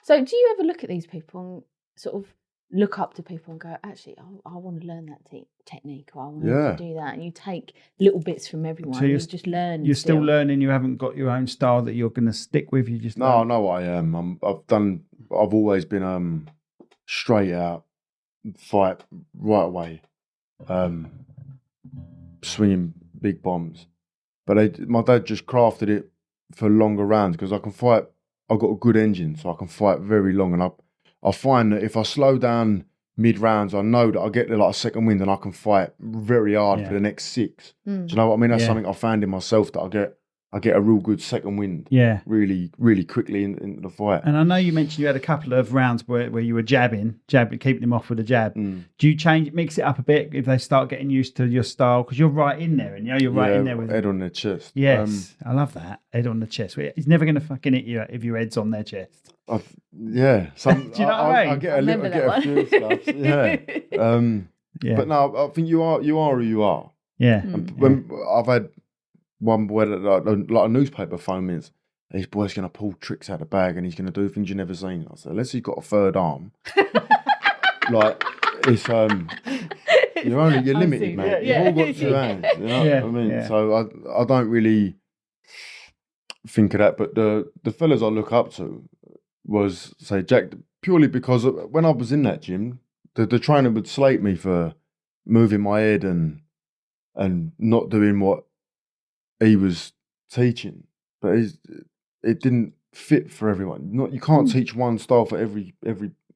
So do you ever look at these people and sort of look up to people and go, actually, I want to learn that technique, or I want to do that, and you take little bits from everyone. So and you're you just learn. You're still learning. You haven't got your own style that you're going to stick with. You just No, I know what I am. I've always been straight out, fight right away, swinging big bombs. But my dad just crafted it for longer rounds because I can fight. I've got a good engine, so I can fight very long. And I find that if I slow down mid rounds, I know that I get like a second wind and I can fight very hard for the next 6. Do you know what I mean? That's something I found in myself, that I get a real good second wind. Yeah. Really, really quickly into the fight. And I know you mentioned you had a couple of rounds where you were jabbing, keeping them off with a jab. Do you mix it up a bit if they start getting used to your style? Because you're right in there, and you're right in there with head on their chest. Yes, I love that, head on the chest. He's never going to fucking hit you if your head's on their chest. Do you know what I mean? I get a few stuff. Yeah. Yeah. But no, I think you are who you are. Yeah. And when I've had one boy that like a newspaper phone me, and his boy's going to pull tricks out of the bag and he's going to do things you've never seen. I said, unless he's got a third arm, like it's you're limited, man. Yeah. You've all got 2 hands. You know what I mean? Yeah. So I don't really think of that. But the fellas I look up to was, say, Jack, purely because when I was in that gym, the trainer would slate me for moving my head and not doing what he was teaching. But it didn't fit for everyone. You can't teach one style for every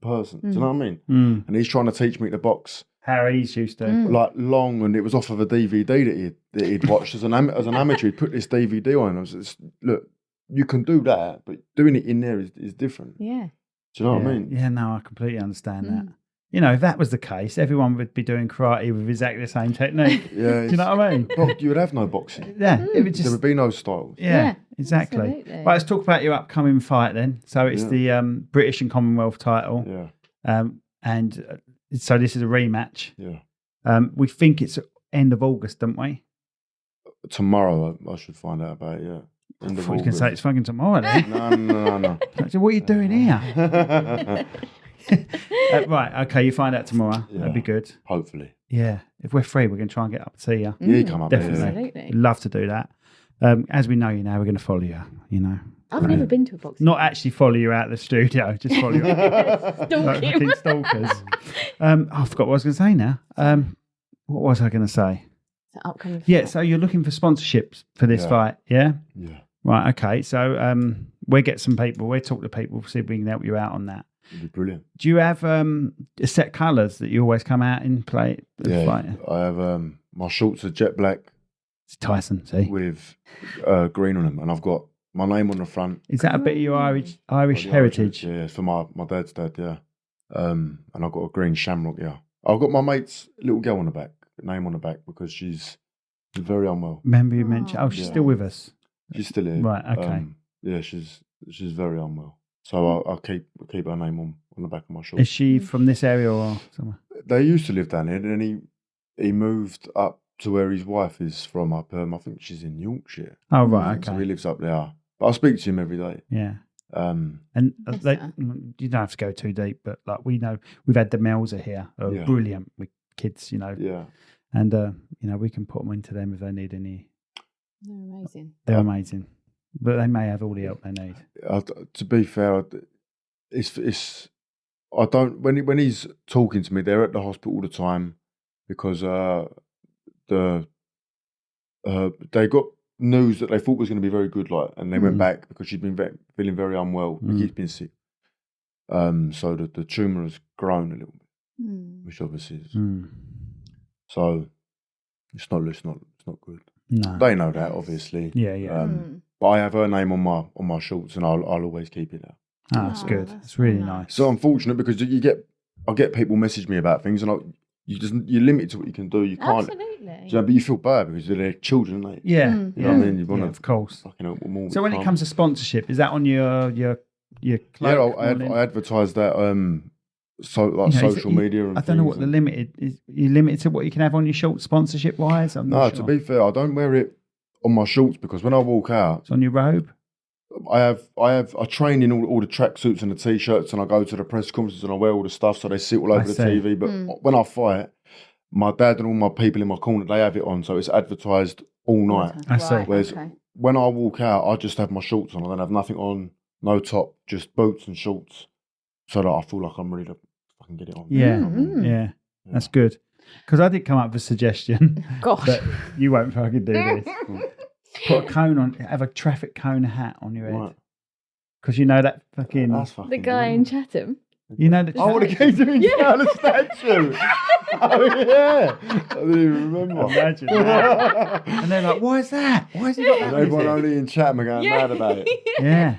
person. Do you know what I mean? And he's trying to teach me to box. Harry's used to. Like long, and it was off of a DVD that he'd watched as an amateur. He'd put this DVD on, and I was just, look, you can do that, but doing it in there is different. Yeah. Do you know what I mean? Yeah, no, I completely understand that. You know, if that was the case, everyone would be doing karate with exactly the same technique. Yeah. Do you know what I mean? You would have no boxing. Yeah, it would just. There would be no styles. Yeah, exactly. Absolutely. Right, let's talk about your upcoming fight then. So it's the British and Commonwealth title. Yeah. And so this is a rematch. Yeah. We think it's end of August, don't we? Tomorrow, I should find out about it. Yeah. I thought you were going to say it's fucking tomorrow then. No. So what are you doing here? Right, okay, you find out tomorrow. Yeah. That'd be good. Hopefully. Yeah, if we're free, we're going to try and get up to see you. Yeah, you come up Definitely. there. Absolutely. We'd love to do that. As we know you now, we're going to follow you, you know. I've never been to a boxing. Not actually follow you out of the studio, just follow you. Stalk him. Fucking stalkers. I forgot what I was going to say now. What was I going to say? It's an upcoming Yeah, fight. so you're looking for sponsorships for this Yeah. fight, yeah? Yeah, Right, okay. So we'll get some people, we'll talk to people, see if we can help you out on that. it'd be brilliant. Do you have a set colours that you always come out in play Yeah, fight? I have my shorts are jet black It's Tyson, see? with green on them, and I've got my name on the front. Is that a bit of your Irish The heritage? Yeah, for my dad's dad, yeah. And I've got a green shamrock, yeah. I've got my mate's little girl on the back, name on the back, because she's very unwell. Remember you mentioned, she's Yeah. still with us. She's still here. Right, okay. Yeah, she's very unwell. So I keep her name on the back of my shorts. Is she from this area or somewhere? They used to live down here, and then he moved up to where his wife is from up. I think she's in Yorkshire. Oh, right, So he okay. lives up there. But I speak to him every day. Yeah. Um, And Yes, they, sir. you don't have to go too deep, but like we know, we've had the Melzer here, who are Yeah. brilliant with kids, yeah. and we can put them into them if they need any. They're amazing. They're amazing, but they may have all the help they need. To be fair, it's I don't when he's talking to me, they're at the hospital all the time because they got news that they thought was going to be very good, like, and they went back because she'd been feeling very unwell. The kid's been sick, so the tumor has grown a little bit, which obviously is. So it's not good. No. They know that, obviously. Yeah, yeah. But I have her name on my shorts, and I'll always keep it there. That's Oh, good. that's It's really so nice. It's so unfortunate because I get people message me about things, and you're limited to what you can do. You can't. Absolutely. But you feel bad because they're their children, aren't they? Yeah, Mm. You know what I mean? You yeah, want of course. fucking help them all. So when it comes to sponsorship, is that on your cloak? I advertise that You know, is it- social media. And I don't know things what the and- limited is. You limited to what you can have on your shorts sponsorship wise. I'm No, not to sure. be fair, I don't wear it on my shorts because when I walk out, It's on your robe. I train in all the tracksuits and the t-shirts, and I go to the press conferences and I wear all the stuff so they sit all over the see. TV. But when I fight, my dad and all my people in my corner, they have it on, so it's advertised all night. I see. Whereas when I walk out, I just have my shorts on. I don't have nothing on, no top, just boots and shorts, so that I feel like I'm ready to fucking get it on. Yeah, You know what I mean? yeah, that's good. Because I did come up with a suggestion, Gosh. but you won't fucking do this. Put a cone on, have a traffic cone hat on your head. Right. Because you know that fucking, That's fucking The guy in brilliant. Chatham. you know the. Oh, the guy doing the statue. Oh yeah, I didn't even remember. Imagine that. And they're like, why is that? Why has he got that? And on his everyone head?" only in Chatham are going mad about it. Yeah.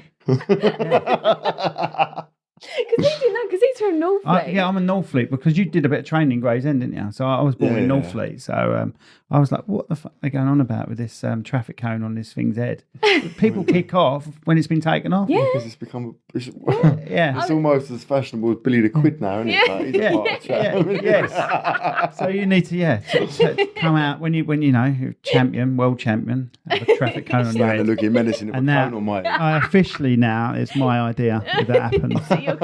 Because he's from Northfleet. I'm a Northfleet because you did a bit of training in Gray's End, didn't you? So I was born in Yeah. Northfleet. So I was like, what the fuck are they going on about with this traffic cone on this thing's head? People kick off when it's been taken off. Yeah. Because it's become it's Yeah. almost as fashionable as Billy the Quid now, isn't it? Like, he's a part of Chatham. Yes. So you need to come out when you know you're champion, world champion, have a traffic cone on your Standing head. looking menacing with a And now cone on my head. I officially now it's my idea if that happens.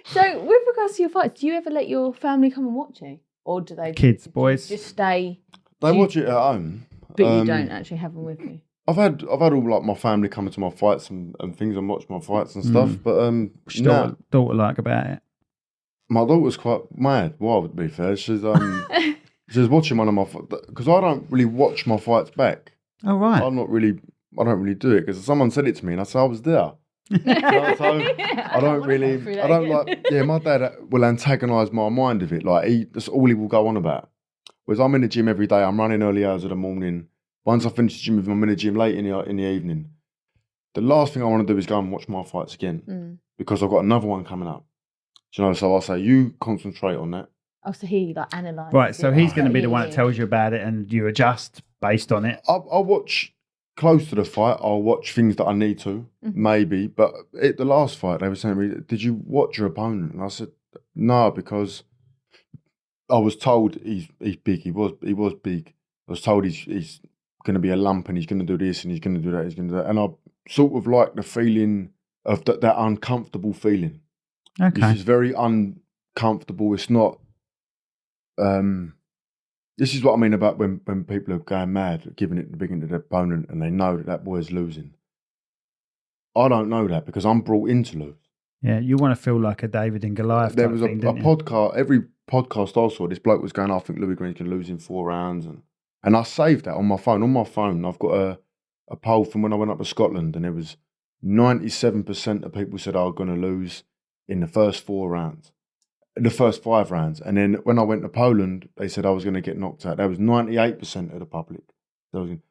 So, with regards to your fights, do you ever let your family come and watch you? Or do they Kids, do you boys. just stay, They watch it at home. but you don't actually have them with you? I've had all like my family coming to my fights and things and watch my fights and stuff. But What's your now daughter like about it? my daughter's quite mad. Well, to be fair, she's watching one of my because I don't really watch my fights back. Oh right. I don't really do it because someone said it to me and I said I was there. So I don't like. Yeah, my dad will antagonise my mind of it. Like that's all he will go on about. Whereas I'm in the gym every day. I'm running early hours of the morning. Once I finish the gym with him, I'm in the gym late in the evening. The last thing I want to do is go and watch my fights again because I've got another one coming up. Do you know? So I say you concentrate on that. Oh, so he analyses. Right, so it. he's going to be the Yeah, one that yeah. tells you about it and you adjust based on it. I'll watch close to the fight. I'll watch things that I need to, maybe. But at the last fight, they were saying to me, "Did you watch your opponent?" And I said, "No, because I was told he's big. He was big. I was told he's going to be a lump and he's going to do this and he's going to do that. He's going to do that." And I sort of like the feeling of that uncomfortable feeling. Okay. This is very uncomfortable. It's not. This is what I mean about when people are going mad, giving it the big into their opponent, and they know that boy's losing. I don't know that because I'm brought in to lose. Yeah, you want to feel like a David and Goliath There type was thing, a didn't you? podcast. Every podcast I saw, this bloke was going, "I think Louis Greene can lose in 4 rounds," and And I saved that on my phone. On my phone, I've got a poll from when I went up to Scotland, and it was 97% of people said I was going to lose in the first 4 rounds, the first 5 rounds. And then when I went to Poland, they said I was going to get knocked out. That was 98% of the public.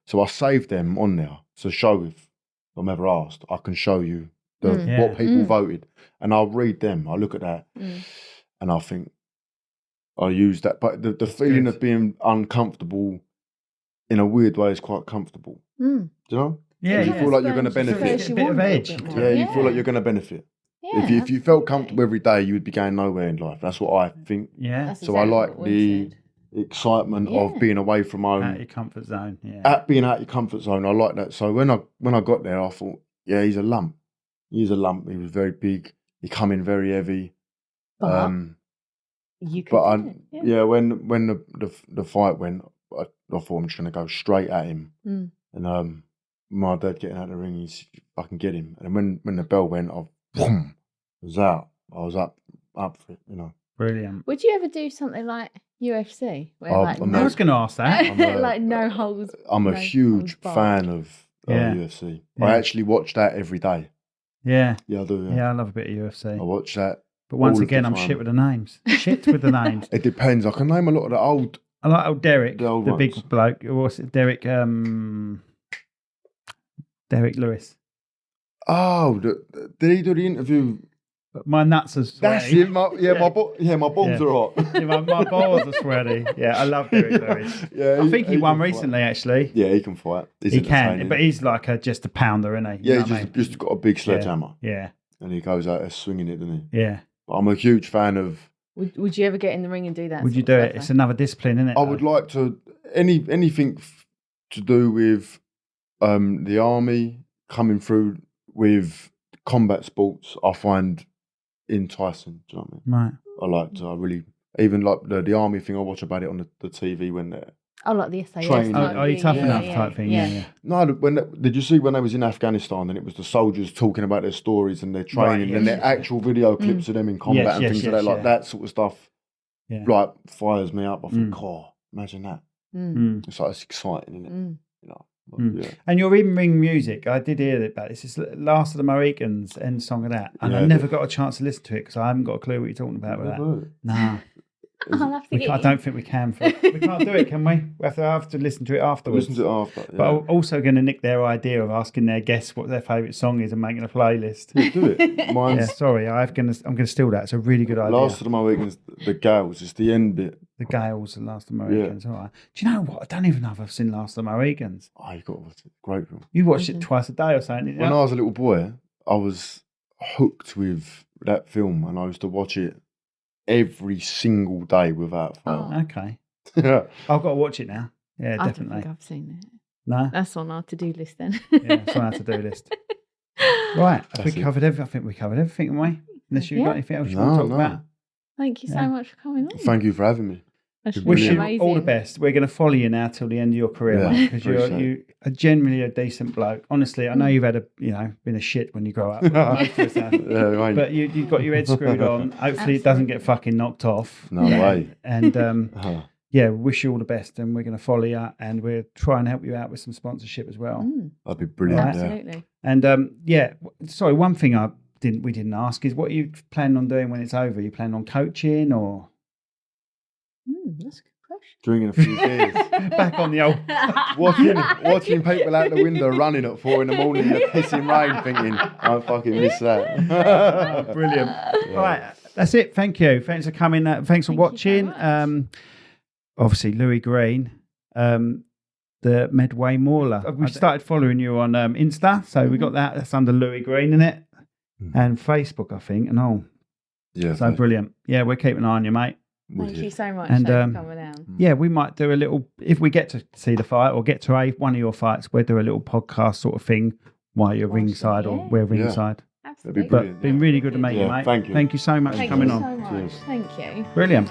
So I saved them on there to show if I'm ever asked, I can show you what people voted. And I'll read them. I'll look at that. And I think I use that. But the feeling of being uncomfortable in a weird way is quite comfortable. Do you know? Yeah. You feel like you're going to benefit. A bit of edge. Yeah, you feel like you're going to benefit. Yeah, if you felt comfortable every day, you would be going nowhere in life. That's what I think. Yeah. That's So I exactly like what the we said. excitement of being away from home. Out of your comfort zone. Yeah. Being out of your comfort zone, I like that. So when I got there, I thought, yeah, he's a lump. He's a lump. He was very big. He come in very heavy. But you could. When the fight went, I thought I'm just going to go straight at him. And my dad getting out of the ring, he's I can get him. And when the bell went, I was out. I was up for it, you know. Brilliant. Would you ever do something like UFC? Where I was going to ask that. like no holds. I'm a no huge holds barred. fan of UFC. Yeah. I actually watch that every day. Yeah. Yeah, I do. Yeah, I love a bit of UFC. I watch that. But once all again, the I'm time. shit with the names. Shit with the names. It depends. I can name a lot of the old. I like old Derek, The old the big ones. bloke. What's it? Derek Lewis. Oh, did he do the interview? But my nuts are That's sweaty. it. My balls are hot. Yeah, my balls are sweaty. Yeah, I love Derek Lewis. Yeah, I think he won can recently, fight. actually. Yeah, he can fight. He's He can, entertaining. but he's like just a pounder, isn't he? You yeah, know he's what I mean? just got a big sledgehammer, Yeah, and he goes out there swinging it, doesn't he? yeah. But I'm a huge fan of. Would you ever get in the ring and do that? Would you do it? It's another discipline, isn't it? I would like to anything to do with the army coming through with combat sports. I find enticing. Do you know what I mean? Right. I really even like the army thing. I watch about it on the TV when they're. Oh, like the SAS. Training. Oh, you tough enough type thing. Yeah. No, did you see when they was in Afghanistan and it was the soldiers talking about their stories and their training Right, and yes. their actual video clips of them in combat Yes, and yes, things yes, like that? Like yeah. that sort of stuff, Yeah. like fires me up. I think, imagine that. Mm. It's like it's exciting, isn't it? You know, but, Mm. yeah. And your in-ring music, I did hear about this. It's Last of the Mohicans, end song of that. And I Yeah. never got a chance to listen to it because I haven't got a clue what you're talking about with that. No. I'll have to get I you. don't think we can. We can't do it, can we? We have to listen to it afterwards. Listen to it after. Yeah. But I'm also going to nick their idea of asking their guests what their favourite song is and making a playlist. Yeah, do it. Yeah, Mine's sorry, I'm going to steal that. It's a really good idea. Last of the Mohicans, the Gales. It's the end bit. The Gales and Last of the Mohicans. All right. Do you know what? I don't even know if I've seen Last of the Mohicans. Oh, you got to watch it. Great film. You watched it twice a day or something, didn't you? When I was a little boy, I was hooked with that film, and I used to watch it every single day without fail. Okay. Yeah. I've got to watch it now. Yeah, I don't definitely. think I've seen it. No? That's on our to-do list then. Yeah, it's on our to-do list. Right. Have That's we it. covered everything? I think we covered everything, haven't we? Unless you've Yeah. got anything else you No, want to talk no. about. Thank you so Yeah. much for coming on. Thank you for having me. That's Wish Wish been you amazing. all the best. We're going to follow you now till the end of your career, Yeah, mate, because appreciate you are generally a decent bloke. Honestly, I know you've had been a shit when you grow up, most of us have. Yeah, mate. But you've got your head screwed on. Hopefully, it doesn't get fucking knocked off. No way. And Uh-huh. yeah, wish you all the best, and we're going to follow you, and we'll try and help you out with some sponsorship as well. That'd be brilliant. Yeah. Absolutely. And sorry, one thing we didn't ask is what you plan on doing when it's over. You plan on coaching or That's a good question. Drinking a few beers. back on the old? watching people out the window running at 4 a.m. in the pissing rain thinking, I fucking miss that. Brilliant. All right, that's it. Thank you. Thanks for coming. Thanks for Thank you so watching. much. Obviously, Louis Greene, the Medway Mauler. We've started following you on Insta, so we got that. That's under Louis Greene, isn't it? And Facebook, I think. And Yeah. so brilliant. Yeah, we're keeping an eye on you, mate. Thank you so much And, for coming down. Yeah, we might do a little, if we get to see the fight or get to one of your fights, we'll do a little podcast sort of thing while you're ringside or we're ringside. Absolutely. That'd be brilliant. But been really good to meet you, Yeah, mate. thank you. Thank you so much for Thank coming you on. so much. Cheers. Thank you. Brilliant.